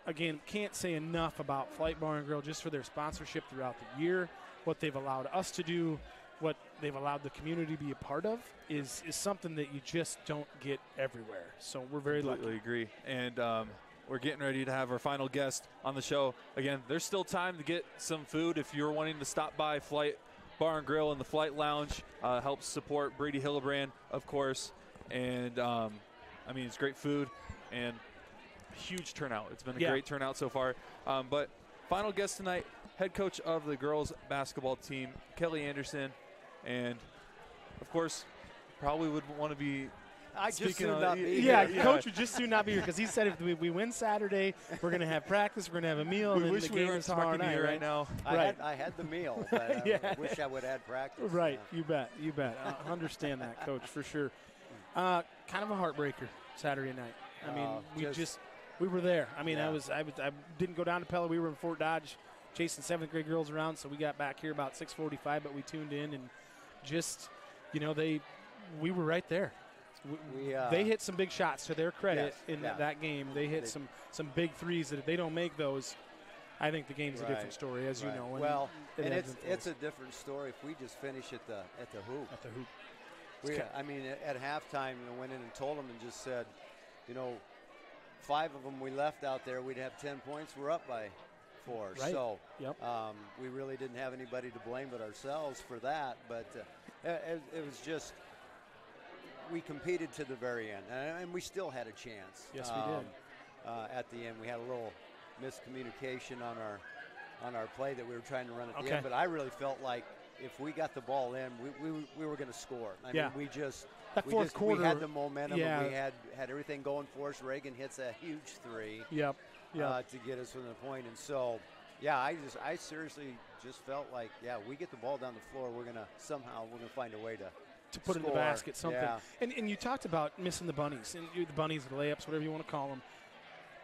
again, can't say enough about Flight Bar and Grill just for their sponsorship throughout the year. What they've allowed us to do, what they've allowed the community to be a part of is something that you just don't get everywhere. So we're very Completely lucky. agree. And we're getting ready to have our final guest on the show. Again, there's still time to get some food if you're wanting to stop by Flight Bar and Grill in the Flight Lounge. Helps support Brady Hillebrand, of course. And, it's great food and huge turnout. It's been a great turnout so far. But final guest tonight, head coach of the girls basketball team, Kelly Anderson. And, of course, probably would want to be Coach would just soon not be here because he said if we win Saturday, we're going to have practice, we're going to have a meal, and then the game is tomorrow night. Right now. I had the meal, but I wish I would have had practice. Right, you bet. I understand that, Coach, for sure. Kind of a heartbreaker Saturday night. I mean, we were there. I mean, I didn't go down to Pella. We were in Fort Dodge chasing 7th grade girls around, so we got back here about 6:45, but we tuned in and just, we were right there. They hit some big shots to their credit that game. They hit some big threes that if they don't make those, I think the game's a different story, as you know. And it's a different story if we just finish at the hoop. At the hoop. At halftime, went in and told them and just said, 5 of them we left out there, we'd have 10 points. We're up by 4. Right. So we really didn't have anybody to blame but ourselves for that. But it was just – we competed to the very end, and we still had a chance. Yes, we did. At the end, we had a little miscommunication on our play that we were trying to run at the end. But I really felt like if we got the ball in, we were going to score. I mean, we quarter, we had the momentum. Yeah. And we had everything going for us. Reagan hits a huge 3. Yep. To get us from the point. And so, I seriously just felt like, we get the ball down the floor, we're going to find a way to put it in the basket, something. Yeah. And you talked about missing the bunnies, and the bunnies, the layups, whatever you want to call them.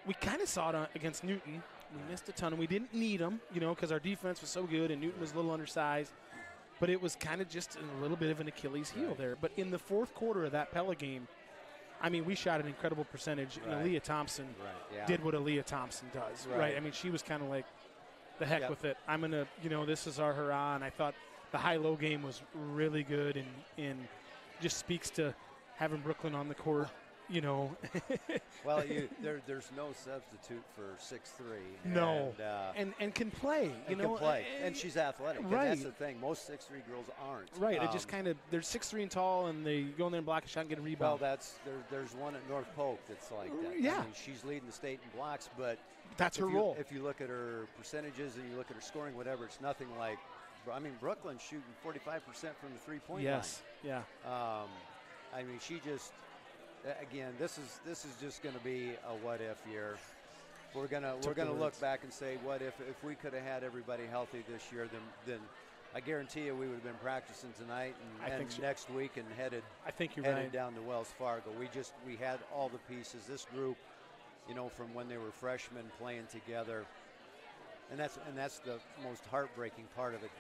We kind of saw it against Newton. We missed a ton, and we didn't need them, because our defense was so good, and Newton was a little undersized. But it was kind of just a little bit of an Achilles heel there. But in the fourth quarter of that Pella game, we shot an incredible percentage, and Aaliyah Thompson did what Aaliyah Thompson does, right? She was kind of like, the heck with it. I'm going to, this is our hurrah, and I thought the high-low game was really good and just speaks to having Brooklyn on the court, Well, there's no substitute for 6'3". No, and can play, can play. And she's athletic. Right. And that's the thing. Most 6'3" girls aren't. Right. It just kind of, they're 6'3" and tall, and they go in there and block a shot and get a rebound. Well, there's one at North Polk that's like that. Yeah. She's leading the state in blocks, but that's her role. If you look at her percentages and you look at her scoring, whatever, it's nothing like I mean, Brooklyn's shooting 45% from the three-point line. Yes. Yeah. I mean, she just, again, this is just going to be a what-if year. We're gonna look back and say, what if we could have had everybody healthy this year? Then I guarantee you we would have been practicing tonight and next week and headed. I think you're headed right. down to Wells Fargo. We had all the pieces. This group, you know, from when they were freshmen playing together, and that's the most heartbreaking part of it.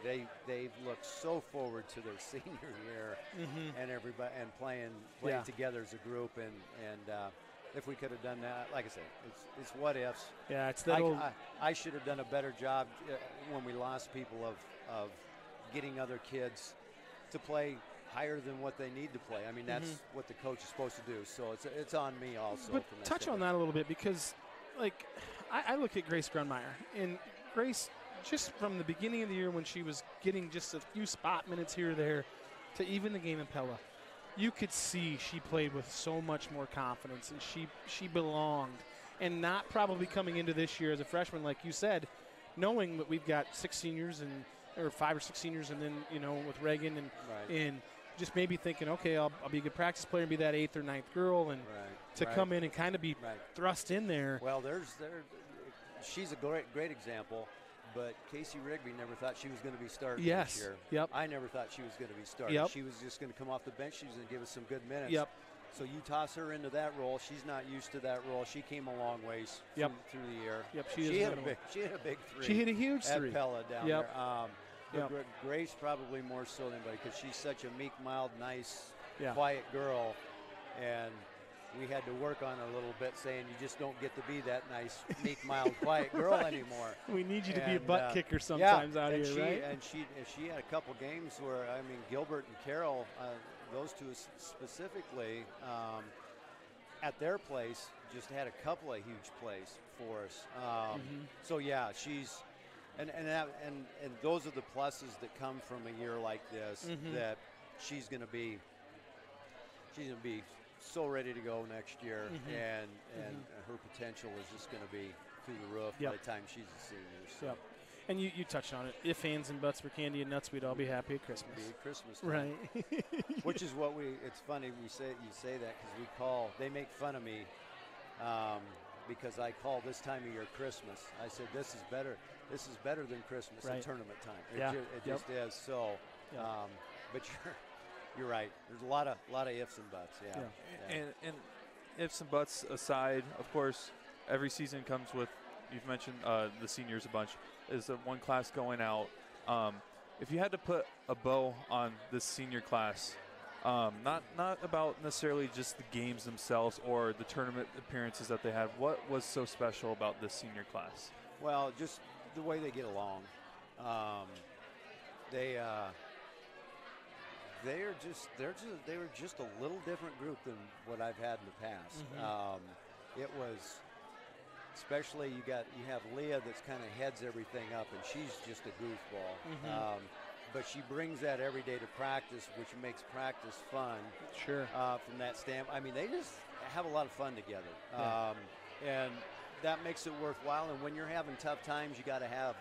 They've looked so forward to their senior year and everybody and playing together as a group and. If we could have done that, like I said, it's what ifs. Yeah, it's that old. I should have done a better job when we lost people of getting other kids to play higher than what they need to play. I mean, that's what the coach is supposed to do. So it's on me also. But touch on that a little bit because, like, I look at Grace Grunmeyer, and Grace, just from the beginning of the year when she was getting just a few spot minutes here or there, to even the game in Pella. You could see she played with so much more confidence, and she belonged. And not probably coming into this year as a freshman, like you said, knowing that we've got 6 seniors or 5 or 6 seniors, and then, you know, with Reagan and just maybe thinking, okay, I'll be a good practice player and be that 8th or 9th girl, and to come in and kind of be thrust in there. Well, she's a great example. But Casey Rigby never thought she was going to be starting this year. Yep. I never thought she was going to be starting. Yep. She was just going to come off the bench. She was going to give us some good minutes. Yep. So you toss her into that role. She's not used to that role. She came a long ways through the year. Yep. She hit a big three. She hit a huge at three. Pella down there. Grace probably more so than anybody because she's such a meek, mild, nice, quiet girl. And we had to work on her a little bit, saying you just don't get to be that nice, meek, mild, quiet girl anymore. We need you to be a butt kicker sometimes out here, right? And she had a couple games where, I mean, Gilbert and Carroll, those two specifically, at their place, just had a couple of huge plays for us. So yeah, she's, and those are the pluses that come from a year like this. That she's going to be so ready to go next year, and her potential is just going to be through the roof by the time she's a senior. So. And you touched on it. If hands and butts were candy and nuts, we'd all be happy at Christmas. It'd be Christmas time. Right. Which is what it's funny you say that because they make fun of me because I call this time of year Christmas. I said this is better than Christmas at tournament time. It just is. So, but you're right. There's a lot of ifs and buts. And ifs and buts aside, of course, every season comes with. You've mentioned the seniors a bunch. Is one class going out? If you had to put a bow on this senior class, not about necessarily just the games themselves or the tournament appearances that they had, what was so special about this senior class? Well, just the way they get along. They were just a little different group than what I've had in the past. It was, especially you have Leah that's kind of heads everything up, and she's just a goofball. But she brings that every day to practice, which makes practice fun. Sure. From that standpoint, I mean, they just have a lot of fun together, and that makes it worthwhile. And when you're having tough times, you got to have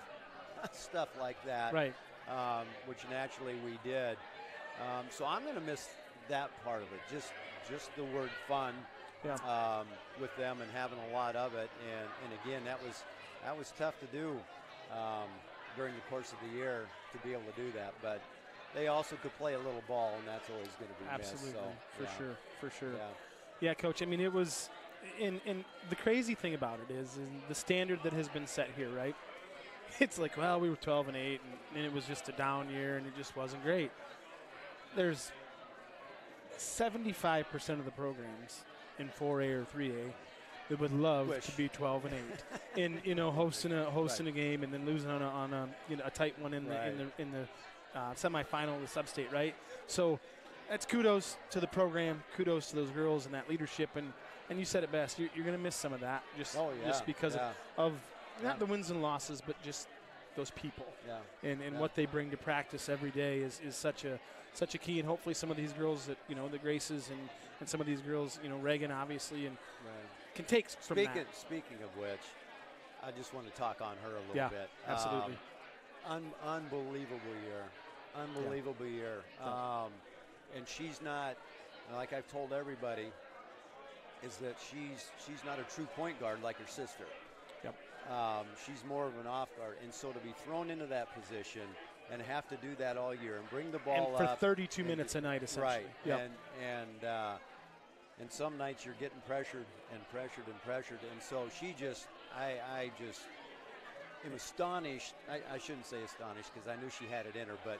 stuff like that, right? Which naturally we did. So I'm going to miss that part of it, just the word fun with them and having a lot of it. And again, that was tough to do during the course of the year to be able to do that. But they also could play a little ball, and that's always going to be absolutely missed. So, for sure. Yeah, Coach. I mean, it was, and the crazy thing about it is the standard that has been set here, right? It's like, well, we were 12-8, and it was just a down year, and it just wasn't great. There's 75% of the programs in 4A or 3A that would love to be 12-8, and hosting a game and then losing on a tight one in the semifinal of the sub-state, right? So that's kudos to the program, kudos to those girls and that leadership, and you said it best. You're going to miss some of that just because of not the wins and losses, but just those people and what they bring to practice every day is such a key. And hopefully some of these girls that the Graces and some of these girls, Reagan obviously, and can take from that. Speaking of which, I just want to talk on her a little bit. Absolutely. Unbelievable year. Unbelievable year. And she's not, like I've told everybody, is that she's not a true point guard like her sister. Yep. She's more of an off guard. And so to be thrown into that position and have to do that all year and bring the ball and for up. 32 minutes a night, essentially. Right. Yep. And some nights you're getting pressured. And so she just, I just am astonished. I shouldn't say astonished because I knew she had it in her, but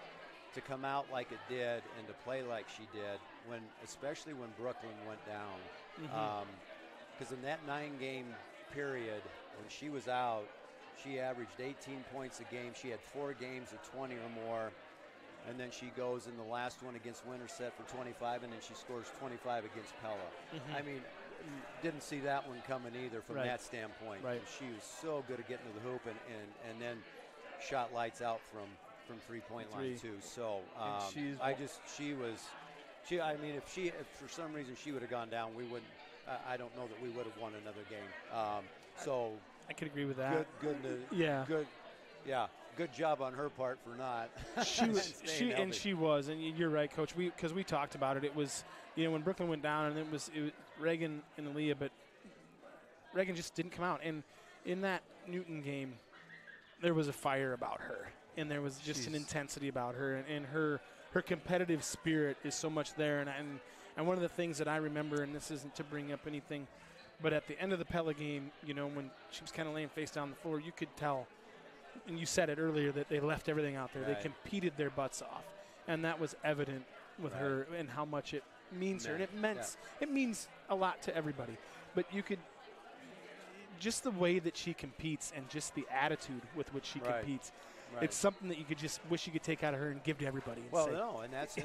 to come out like it did and to play like she did, especially when Brooklyn went down. Because in that 9-game period, when she was out, she averaged 18 points a game. She had 4 games of 20 or more. And then she goes in the last one against Winterset for 25, and then she scores 25 against Pella. I mean, didn't see that one coming either from that standpoint. Right. She was so good at getting to the hoop and then shot lights out from three-point line too. So I mean, if for some reason she would have gone down, we wouldn't. I don't know that we would have won another game. So I could agree with that. Good job on her part for not. She was, and you're right, Coach. Because we talked about it. It was, when Brooklyn went down, and it was Reagan and Aaliyah, but Reagan just didn't come out. And in that Newton game, there was a fire about her, and there was just an intensity about her, and her competitive spirit is so much there. And one of the things that I remember, and this isn't to bring up anything, but at the end of the Pella game, when she was kind of laying face down on the floor, you could tell. And you said it earlier that they left everything out there. They competed their butts off, and that was evident with her and how much it means her. And it means a lot to everybody. But you could just the way that she competes and just the attitude with which she competes. Right. It's something that you could just wish you could take out of her and give to everybody. And that's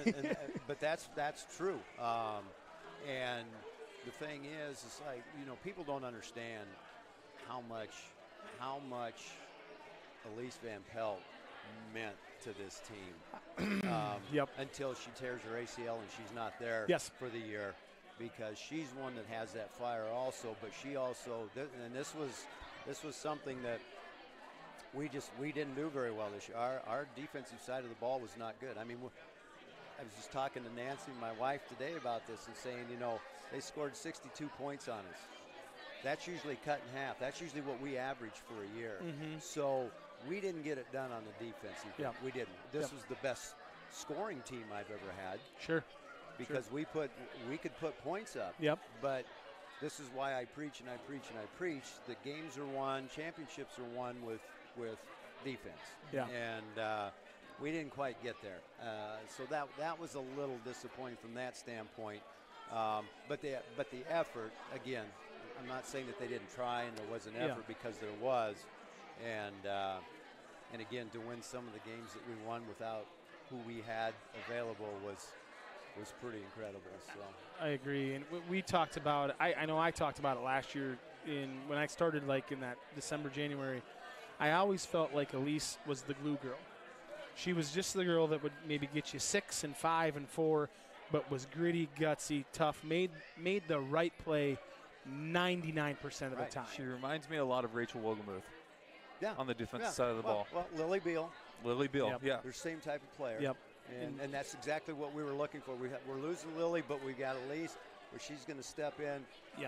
but that's true. And the thing is like people don't understand how much Elise Van Pelt meant to this team until she tears her ACL and she's not there for the year, because she's one that has that fire also. But she also, and this was something that we didn't do very well this year. Our defensive side of the ball was not good. I mean, I was just talking to Nancy, my wife, today about this and saying, they scored 62 points on us. That's usually cut in half. That's usually what we average for a year. So we didn't get it done on the defensive. We didn't. This was the best scoring team I've ever had. Sure. Because we could put points up. But this is why I preach and I preach and I preach that games are won, championships are won with defense. And we didn't quite get there. So that was a little disappointing from that standpoint. But the effort, again, I'm not saying that they didn't try and there was an effort, because there was. And again, to win some of the games that we won without who we had available was pretty incredible. So I agree, and we talked about it. I know I talked about it last year when I started, like in that December, January. I always felt like Elise was the glue girl. She was just the girl that would maybe get you 6 and 5 and 4, but was gritty, gutsy, tough, made the right play 99% of the time. She reminds me a lot of Rachel Wogemuth. On the defensive side of the ball. Well, Lily Beal. They're the same type of player. And that's exactly what we were looking for. We're losing Lily, but we got Elise, where she's going to step in.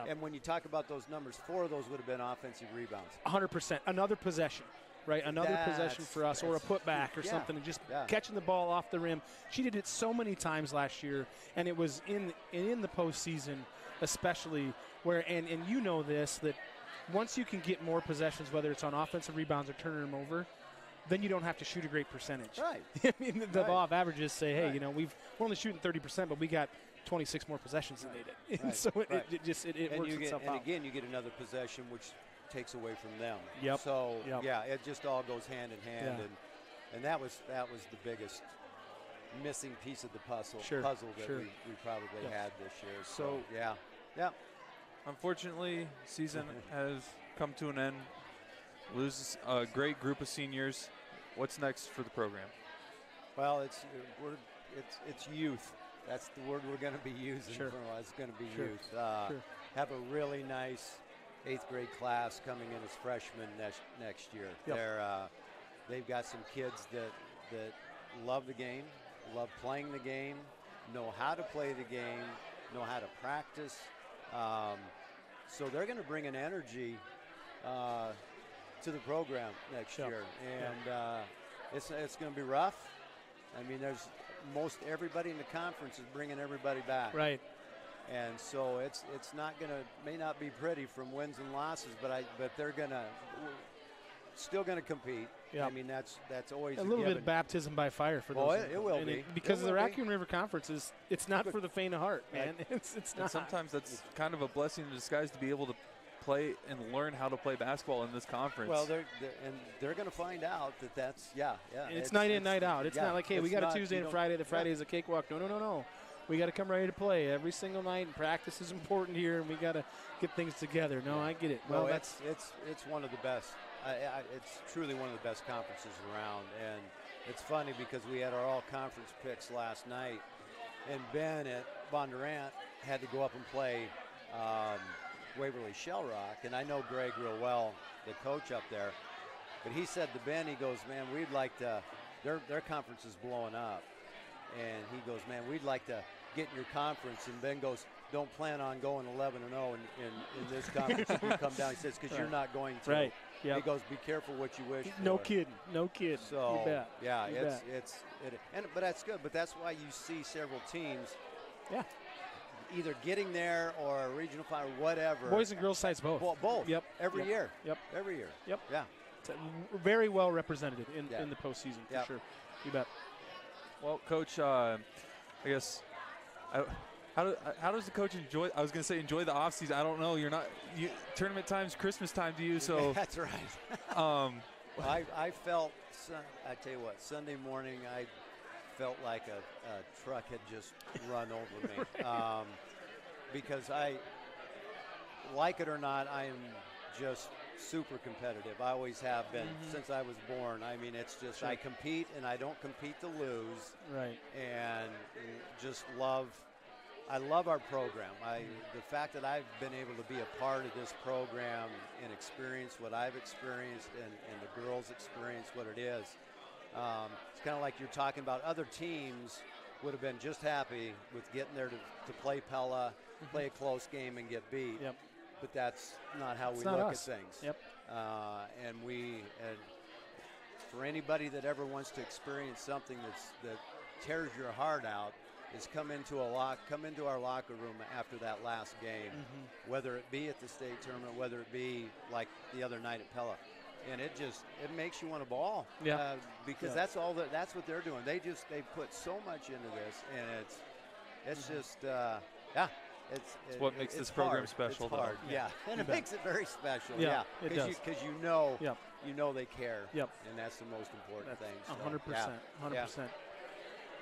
And when you talk about those numbers, 4 of those would have been offensive rebounds. 100%. Another possession, right? Another possession for us, or a putback or something, and just catching the ball off the rim. She did it so many times last year, and it was in the postseason especially where, and you know this, that once you can get more possessions, whether it's on offensive rebounds or turning them over, then you don't have to shoot a great percentage. Right. I mean, the law of averages say, hey, we're only shooting 30%, but we got 26 more possessions than they did. And so it just works itself out. And again, you get another possession, which takes away from them. So it just all goes hand in hand, and that was the biggest missing piece of the puzzle that we probably had this year. So Unfortunately, season has come to an end. Loses a great group of seniors. What's next for the program? Well, it's youth. That's the word we're going to be using. It's going to be youth. Have a really nice 8th grade class coming in as freshmen next year. They've got some kids that love the game, love playing the game, know how to play the game, know how to practice. So they're going to bring an energy to the program next year, and it's going to be rough. I mean, there's most everybody in the conference is bringing everybody back, Right. and so it's not going to may not be pretty from wins and losses, but they're still going to compete. Yeah. I mean, that's always A little bit given. of baptism by fire for Oh, those. it will and be. because It the will be. Raccoon River Conference it's not for the faint of heart, man. It's And not. sometimes that's kind of a blessing in disguise to be able to play and learn how to play basketball in this conference. Well, they're going to find out that's yeah. And it's night in, night out. It's yeah, not like, hey, we it's got not- a Tuesday you and a don't- Friday. The yeah. Friday is a cakewalk. No. We got to come ready to play every single night, and practice is important here, and we got to get things together. No, I get it. Well, Well, it's one of the best. It's truly one of the best conferences around, and it's funny because we had our all-conference picks last night, and Ben at Bondurant had to go up and play Waverly Shell Rock, and I know Greg real well, the coach up there, but he said to Ben, he goes, man, we'd like to, their conference is blowing up, and he goes, man, we'd like to get in your conference, and Ben goes, don't plan on going 11-0 in this conference if you come down. He says, because you're not going to. right. Yeah. He goes, be careful what you wish for. No kidding. So, you bet. yeah, You bet. but that's good. But that's why you see several teams Yeah. either getting there or a regional final, whatever. Boys and girls sides both. Well, both. Yep. Every Yep. year. Yep. Every year. Yep. Yeah. It's very well represented in Yeah. the postseason for Yep. sure. You bet. Well, Coach, I guess, how does the coach enjoy? I was going to say enjoy the off season. I don't know. Tournament time's Christmas time to you, so. That's right. I felt. I tell you what. Sunday morning, I felt like a truck had just run over me, because I, like it or not, I am just super competitive. I always have been since I was born. I mean, it's just I compete, and I don't compete to lose. Right. And just I love our program. The fact that I've been able to be a part of this program and experience what I've experienced, and the girls experience what it is. It's kind of like you're talking about other teams would have been just happy with getting there to play Pella, play a close game, and get beat. Yep. But that's not how we not look us. at things. Yep. And for anybody that ever wants to experience something that tears your heart out, is come into our locker room after that last game, whether it be at the state tournament, whether it be like the other night at Pella, and it makes you want to ball. Yeah. Because that's what they're doing. They put so much into this, and it's just It's what makes this program hard. special, It's though. hard, yeah, and it makes it very special. Yeah, it does. Because you know Yep. they care. Yep. And that's the most important thing. So, 100%. yeah. 100%.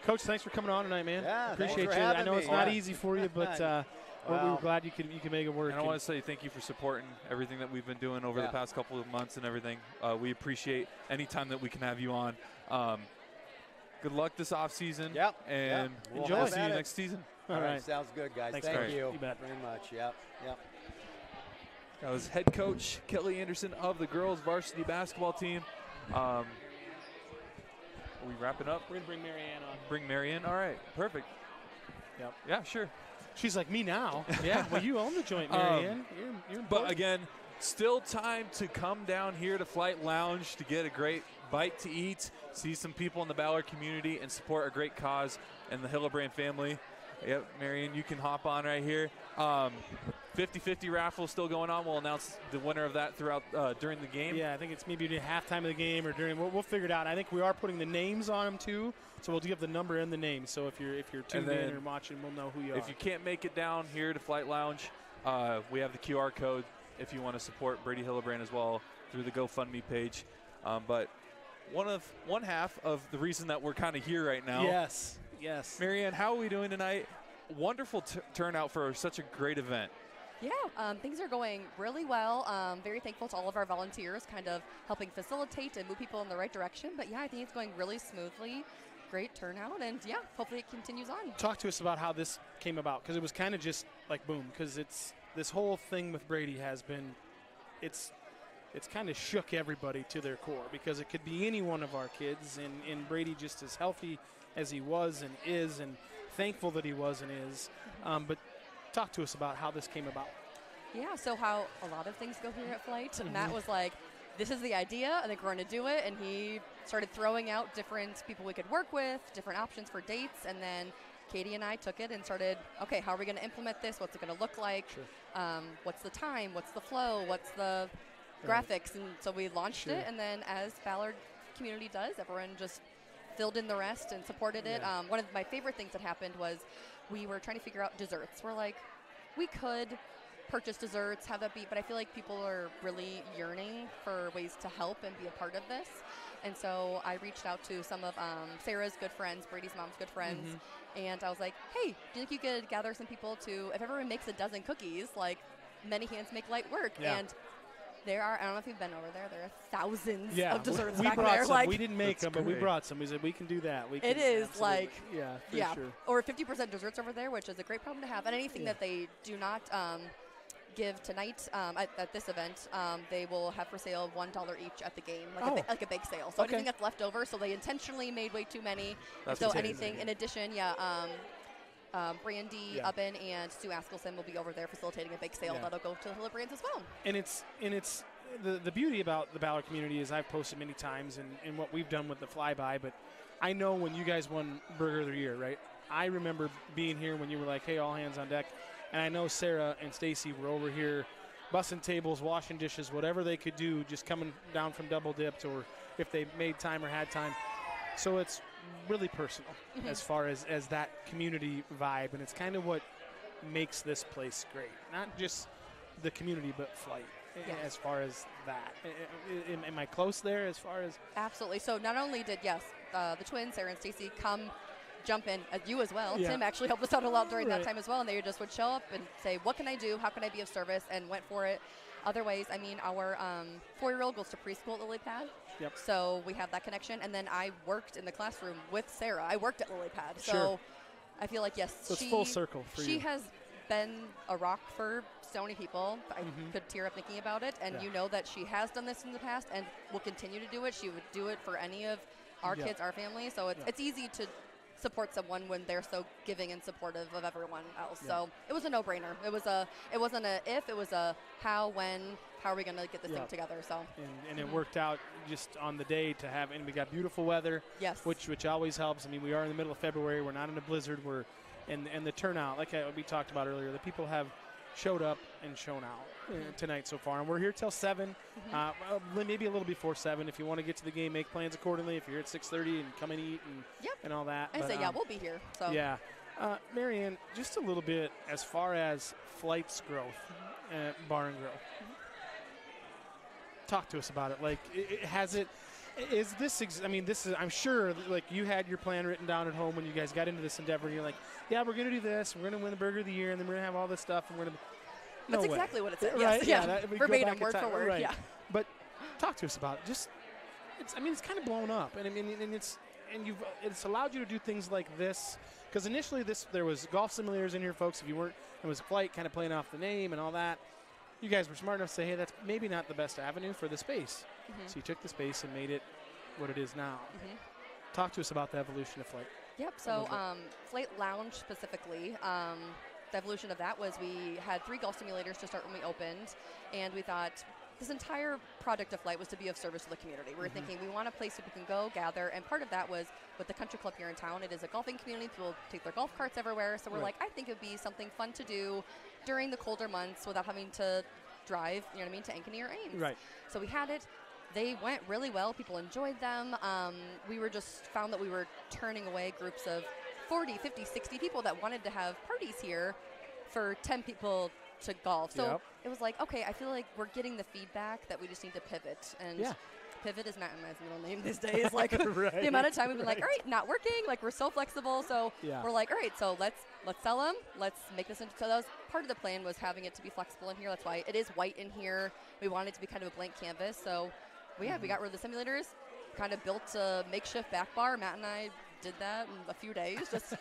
Coach, thanks for coming on tonight, man. Yeah, thanks appreciate for you. I having know me. it's not Yeah. easy for you, but we were Well, glad you could make it work. And I want to say thank you for supporting everything that we've been doing over the past couple of months and everything. We appreciate any time that we can have you on. Good luck this off season. Yep. And We'll enjoy. have see you at it. next season. All right. Sounds good, guys. Thanks, Thank Coach. you. You bet. Very much. Yep. That was head coach Kelly Anderson of the girls varsity basketball team. Are we wrapping up? We're going to bring Marianne on. Bring Mary in? All right, perfect. Yep. Yeah, sure. She's like, me now. Yeah, well, you own the joint, Marianne. You're But important. again, still time to come down here to Flight Lounge to get a great bite to eat, see some people in the Ballard community, and support a great cause and the Hillebrand family. Yep, Marion, you can hop on right here. 50-50 raffle still going on. We'll announce the winner of that throughout during the game. Yeah, I think it's maybe at halftime of the game or during. We'll figure it out. I think we are putting the names on them too, so we'll give the number and the name. So if you're tuned in or watching, we'll know who you are. If you can't make it down here to Flight Lounge, we have the QR code if you want to support Brady Hillebrand as well through the GoFundMe page. But one half of the reason that we're kind of here right now. Yes. Marianne, how are we doing tonight? Wonderful turnout for such a great event. Yeah, things are going really well. Very thankful to all of our volunteers kind of helping facilitate and move people in the right direction. But yeah, I think it's going really smoothly. Great turnout, and yeah, hopefully it continues on. Talk to us about how this came about, because it was kind of just like boom, because it's this whole thing with Brady has been, it's it's kind of shook everybody to their core, because it could be any one of our kids, and Brady, just as healthy as he was and is, and thankful that he was and is. But talk to us about how this came about. Yeah, so how a lot of things go here at Flight. Matt was like, this is the idea, I think we're going to do it, and he started throwing out different people we could work with, different options for dates, and then Katie and I took it and started, okay, how are we going to implement this? What's it going to look like? Sure. What's the time? What's the flow? What's the graphics? And so we launched it, and then as Ballard community does, everyone just filled in the rest and supported it. One of my favorite things that happened was we were trying to figure out desserts. We're like, we could purchase desserts, have that be, but I feel like people are really yearning for ways to help and be a part of this. And so I reached out to some of Sarah's good friends, Brady's mom's good friends, and I was like, hey, do you think you could gather some people to, if everyone makes a dozen cookies, like many hands make light work. And there are, I don't know if you've been over there, there are thousands of desserts we back brought there. Some. Like, We didn't make them, but we brought some. We said, we can do that. We can, it is absolutely. like, sure. Or 50% desserts over there, which is a great problem to have. And anything that they do not give tonight at this event, they will have for sale $1 each at the game, like a bake sale. So anything that's left over, so they intentionally made way too many. So anything in addition, Brandy Ubben and Sue Askelson will be over there facilitating a bake sale that'll go to the Hillebrands as well. And it's the beauty about the Ballard community is I've posted many times and what we've done with the flyby, but I know when you guys won Burger of the Year, right? I remember being here when you were like, hey, all hands on deck. And I know Sarah and Stacy were over here bussing tables, washing dishes, whatever they could do, just coming down from double dipped, or if they made time or had time. So it's really personal as far as that community vibe, and it's kind of what makes this place great. Not just the community, but Flight as far as that. Am I close there as far as? Absolutely. So not only did, the twins, Sarah and Stacy, come jump in, you as well. Tim actually helped us out a lot during that time as well, and they just would show up and say, what can I do? How can I be of service? And went for it. Other ways, I mean, our 4-year-old goes to preschool at Lily Pad. So we have that connection. And then I worked in the classroom with Sarah. I worked at Lily Pad. So I feel like, so it's full circle for you. She has been a rock for so many people. I could tear up thinking about it. And you know that she has done this in the past and will continue to do it. She would do it for any of our kids, our family. So it's easy to support someone when they're so giving and supportive of everyone else. So it was a no-brainer. It wasn't a if, it was a how, when, how are we going to get this thing together. So and it worked out just on the day to have, and we got beautiful weather, which always helps. I mean, we are in the middle of February. We're not in a blizzard. And the turnout, like we talked about earlier, the people have showed up and shown out tonight so far. And we're here till 7, maybe a little before 7. If you want to get to the game, make plans accordingly. If you're at 6:30 and come and eat and all that. I say, we'll be here. So Marianne, just a little bit as far as Flight's growth at Bar and Grill. Talk to us about it. Like, is this, this is, I'm sure, like, you had your plan written down at home when you guys got into this endeavor, and you're like, we're going to do this, we're going to win the Burger of the Year, and then we're going to have all this stuff, and we're going to. That's exactly what it said. Right? Yes. Verbatim, word for word. Right. Yeah. But talk to us about it. It's kind of blown up, and it's allowed you to do things like this. Because initially, there was golf simulators in here, folks. If you weren't, it was Flight, kind of playing off the name and all that. You guys were smart enough to say, hey, that's maybe not the best avenue for the space. So you took the space and made it what it is now. Talk to us about the evolution of Flight. Yep. So Flight Lounge specifically, the evolution of that was we had 3 golf simulators to start when we opened, and we thought this entire project of Flight was to be of service to the community. We were thinking we want a place where people can go, gather, and part of that was with the country club here in town. It is a golfing community. People take their golf carts everywhere. So we're like, I think it would be something fun to do during the colder months without having to drive, to Ankeny or Ames. Right. So we had it. They went really well. People enjoyed them. We were just found that we were turning away groups of 40, 50, 60 people that wanted to have parties here for 10 people to golf. So it was like, okay, I feel like we're getting the feedback that we just need to pivot. And pivot is Matt and my middle name these days. Like the amount of time we've been like, all right, not working. Like, we're so flexible. So we're like, all right, so let's sell them. Let's make this into. So that was part of the plan, was having it to be flexible in here. That's why it is white in here. We wanted it to be kind of a blank canvas. So we got rid of the simulators, kind of built a makeshift back bar. Matt and I did that in a few days. Just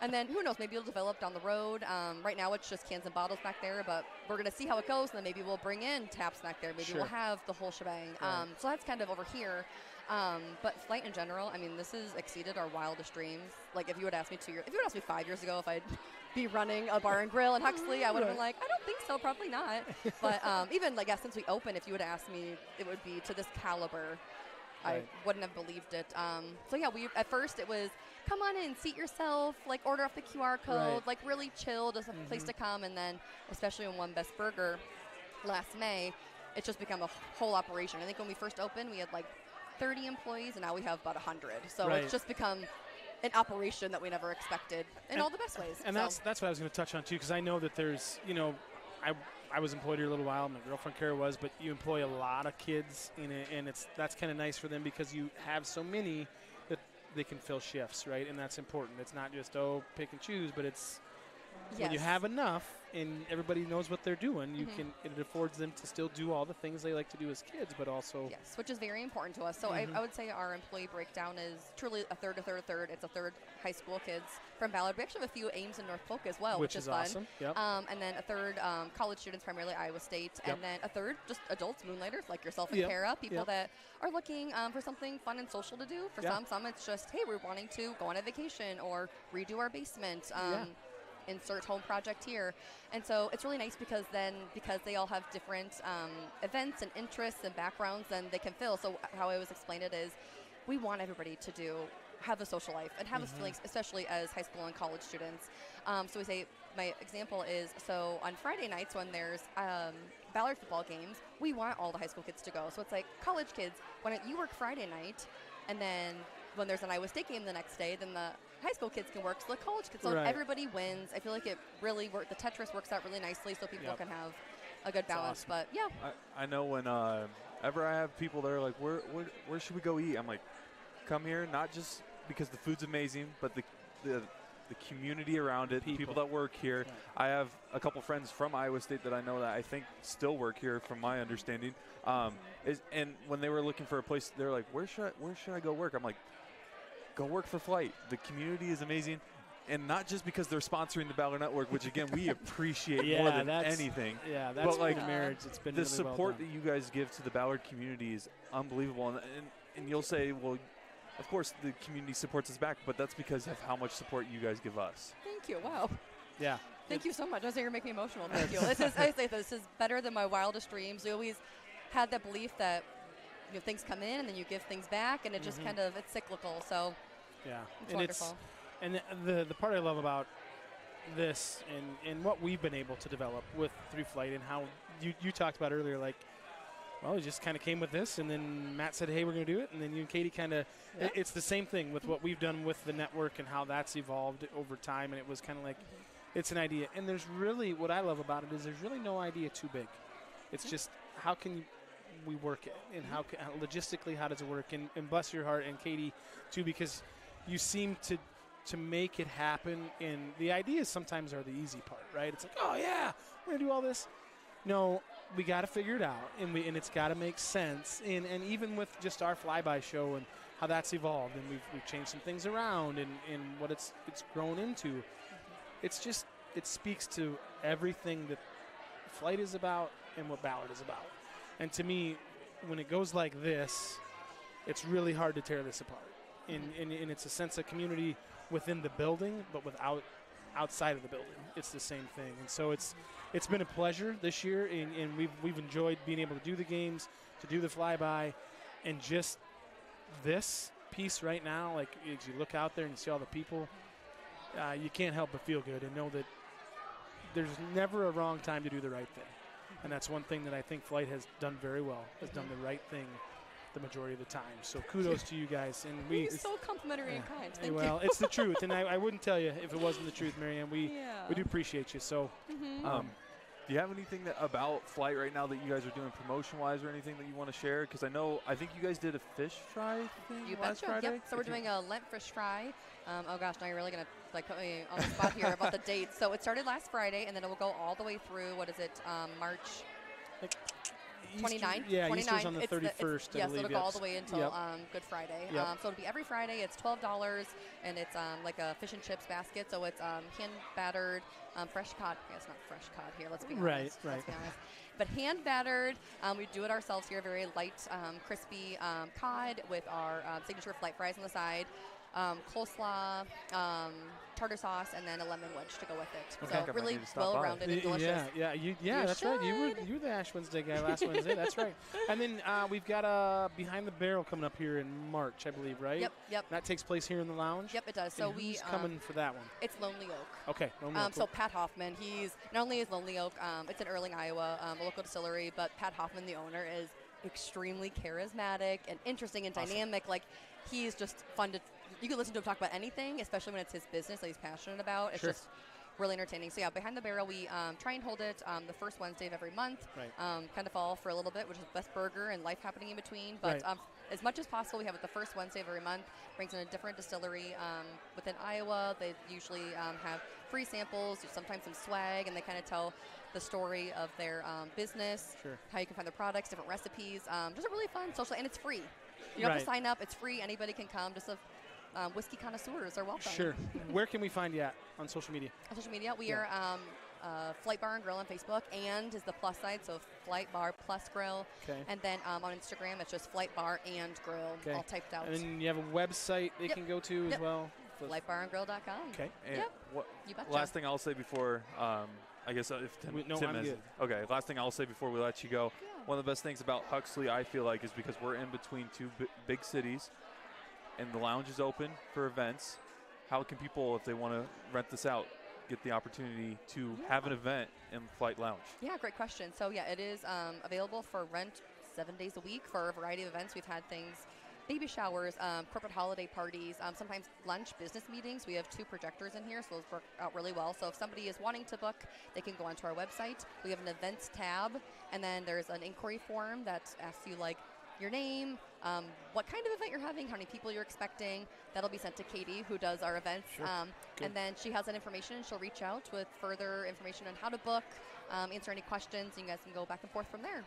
And then who knows, maybe it'll develop down the road. Right now it's just cans and bottles back there, but we're going to see how it goes, and then maybe we'll bring in taps back there. Maybe we'll have the whole shebang. Right. So that's kind of over here. But flight in general, I mean, this has exceeded our wildest dreams. Like, if you would ask me 5 years ago if I'd be running a bar and grill in Huxley, I would have been like, I don't think so, probably not. But even, like, since we opened, if you would ask me, it would be to this caliber. I wouldn't have believed it. So yeah, at first it was, come on in, seat yourself, like order off the QR code, like really chill, just a place to come. And then, especially in One Best Burger last May, it's just become a whole operation. I think when we first opened, we had like 30 employees, and now we have about 100. So it's just become an operation that we never expected in all the best ways. And that's what I was going to touch on too, because I know that there's, I was employed here a little while. My girlfriend Kara was, but you employ a lot of kids in it, and that's kind of nice for them because you have so many that they can fill shifts, right? And that's important. It's not just pick and choose, but it's when you have enough and everybody knows what they're doing, it affords them to still do all the things they like to do as kids, but also which is very important to us. So I would say our employee breakdown is truly a third. It's a third high school kids from Ballard. We actually have a few Ames and North Polk as well, which is fun. Awesome. Yep. And then a third college students, primarily Iowa State, and then a third just adults, moonlighters like yourself and Kara, people that are looking for something fun and social to do. For some it's just, hey, we're wanting to go on a vacation or redo our basement. Insert home project here. And so it's really nice because they all have different events and interests and backgrounds, then they can fill. So how I always explain it is we want everybody to have a social life and have a feeling, especially as high school and college students. So we say, my example is, so on Friday nights when there's Ballard football games, we want all the high school kids to go. So it's like, college kids, why don't you work Friday night, and then when there's an Iowa State game the next day, then the high school kids can work, so the college kids, so everybody wins. I feel like it really the Tetris works out really nicely so people can have a good balance. Awesome. But I know when ever I have people that are like, where should we go eat? I'm like, come here, not just because the food's amazing, but the community around it, the people that work here. Right. I have a couple friends from Iowa State that I know that I think still work here, from my understanding. And when they were looking for a place, they're like, where should I go work? I'm like, go work for Flight. The community is amazing, and not just because they're sponsoring the Ballard Network, which again we appreciate more than anything. Yeah, that's but like marriage. It's been the really support well that you guys give to the Ballard community is unbelievable. And you'll say, well, of course the community supports us back, but that's because of how much support you guys give us. Thank you. Wow. Yeah. Thank you so much. I was you're making me emotional. Thank you. This is better than my wildest dreams. We always had that belief that things come in and then you give things back, and it just kind of it's cyclical. So. Yeah, it's wonderful. And the part I love about this and what we've been able to develop with through Flight, and how you talked about earlier, like, well, it just kind of came with this, and then Matt said, hey, we're going to do it, and then you and Katie kind of, it's the same thing with what we've done with the network and how that's evolved over time, and it was kind of like, it's an idea. And there's really, what I love about it is there's really no idea too big. It's just, how can we work it, and how logistically, how does it work? And bless your heart, and Katie, too, because you seem to make it happen, and the ideas sometimes are the easy part, right? It's like, oh yeah, we're gonna do all this. No, we got to figure it out, and it's got to make sense. And even with just our flyby show and how that's evolved, and we've changed some things around, and what it's grown into. It's just, it speaks to everything that Flight is about and what Ballard is about. And to me, when it goes like this, it's really hard to tear this apart. And it's a sense of community within the building, but outside of the building, it's the same thing. And so it's been a pleasure this year, and we've enjoyed being able to do the games, to do the flyby, and just this piece right now. Like, as you look out there and you see all the people, you can't help but feel good and know that there's never a wrong time to do the right thing. And that's one thing that I think Flight has done very well, has done the right thing the majority of the time. So kudos to you guys. And you're so complimentary and kind. Thank you. Well, it's the truth, and I wouldn't tell you if it wasn't the truth, Marianne. We do appreciate you. So, do you have anything about Flight right now that you guys are doing promotion-wise, or anything that you want to share? Because I think you guys did a fish fry thing last Friday. Yep. So we're doing a Lent fish fry. Oh gosh, now you're really gonna put me on the spot here about the dates. So it started last Friday, and then it will go all the way through. What is it? March. 29th. Yeah, 29th. Easter's on the It's 31st, I yes, believe. it'll go all the way until Yep. Good Friday. Yep. So it'll be every Friday. It's $12, and it's like a fish and chips basket. So it's hand battered, fresh cod. Yeah, it's not fresh cod here. Let's be honest. Right. Let's be honest. But hand battered. We do it ourselves here. Very light, crispy cod with our signature flight fries on the side. Coleslaw, tartar sauce, and then a lemon wedge to go with it. Okay. So I might really need to stop by. well-rounded and delicious. Yeah, that's right. You should. were the Ash Wednesday guy last Wednesday. That's right. And then we've got Behind the Barrel coming up here in March, I believe, right? Yep. That takes place here in the lounge. Yep, it does. So And we who's coming for that one? It's Lonely Oak. Okay. So Pat Hoffman, he's not only is Lonely Oak, it's in Erling, Iowa, a local distillery, but Pat Hoffman, the owner, is extremely charismatic and interesting and dynamic. Like, he's just fun to. You can listen to him talk about anything, especially when it's his business that he's passionate about. It's just really entertaining. So yeah, Behind the Barrel, we try and hold it the first Wednesday of every month. Right. Kind of fall for a little bit, which is best burger and life happening in between. But as much as possible, we have it the first Wednesday of every month. Brings in a different distillery within Iowa. They usually have free samples, sometimes some swag, and they kind of tell the story of their business, how you can find their products, different recipes. Just a really fun social, and it's free. You don't have to sign up. It's free. Anybody can come. Just whiskey connoisseurs are welcome. Sure. Where can we find you at on social media? On social media, we are Flight Bar and Grill on Facebook, and is the plus side, so Flight Bar plus Grill. Okay. And then on Instagram, it's just Flight Bar and Grill, all typed out. And then you have a website they can go to as well. FlightBarandGrill.com. Okay. And you betcha. last thing I'll say before, I guess if Tim I'm has good. Okay, last thing I'll say before we let you go. Yeah. One of the best things about Huxley, I feel like, is because we're in between two big cities, and the lounge is open for events. How can people, if they want to rent this out, get the opportunity to have an event in Flight Lounge? Yeah, great question. So yeah, it is available for rent 7 days a week for a variety of events. We've had things, baby showers, corporate holiday parties, sometimes lunch business meetings. We have 2 projectors in here, so those work out really well. So if somebody is wanting to book, they can go onto our website. We have an events tab, and then there's an inquiry form that asks you like your name, what kind of event you're having, how many people you're expecting. That'll be sent to Katie, who does our events. And then she has that information, and she'll reach out with further information on how to book, answer any questions, and you guys can go back and forth from there.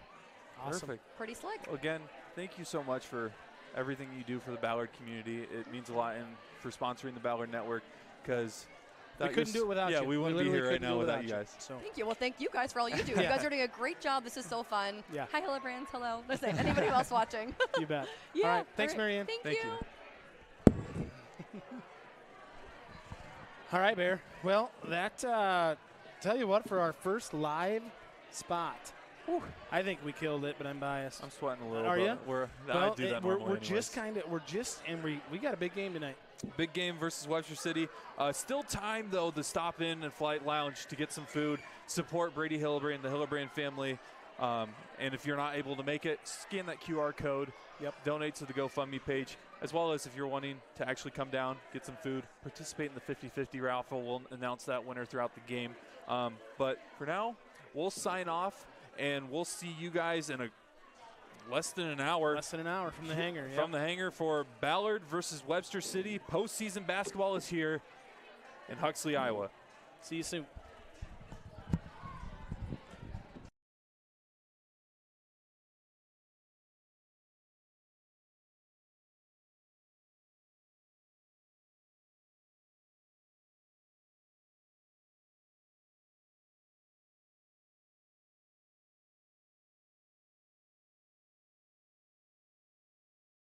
Awesome. Perfect. Pretty slick. Well, again, thank you so much for everything you do for the Ballard community. It means a lot, and for sponsoring the Ballard Network, because we couldn't do it without you. Yeah, we wouldn't be here right now without you you. guys. So. Thank you. Well, thank you guys for all you do. You guys are doing a great job. This is so fun. Yeah. Hi, Hillebrands. Hello. Let's say anybody else watching. You bet. Yeah. All right. Thanks, Marianne. Thank you. All right, Bear. Well, that tell you what, for our first live spot, I think we killed it, but I'm biased. I'm sweating a little. Are you? I do that normally we're anyways. just and we got a big game tonight. Big game versus Webster City. Still time, though, to stop in and Flight Lounge to get some food, support Brady Hillebrand, the Hillebrand family. And if you're not able to make it, scan that QR code. Donate to the GoFundMe page, as well as if you're wanting to actually come down, get some food, participate in the 50-50 raffle. We'll announce that winner throughout the game. But for now, we'll sign off, and we'll see you guys in less than an hour. Less than an hour from the hangar. From the hangar for Ballard versus Webster City. Postseason basketball is here in Huxley, Iowa. See you soon.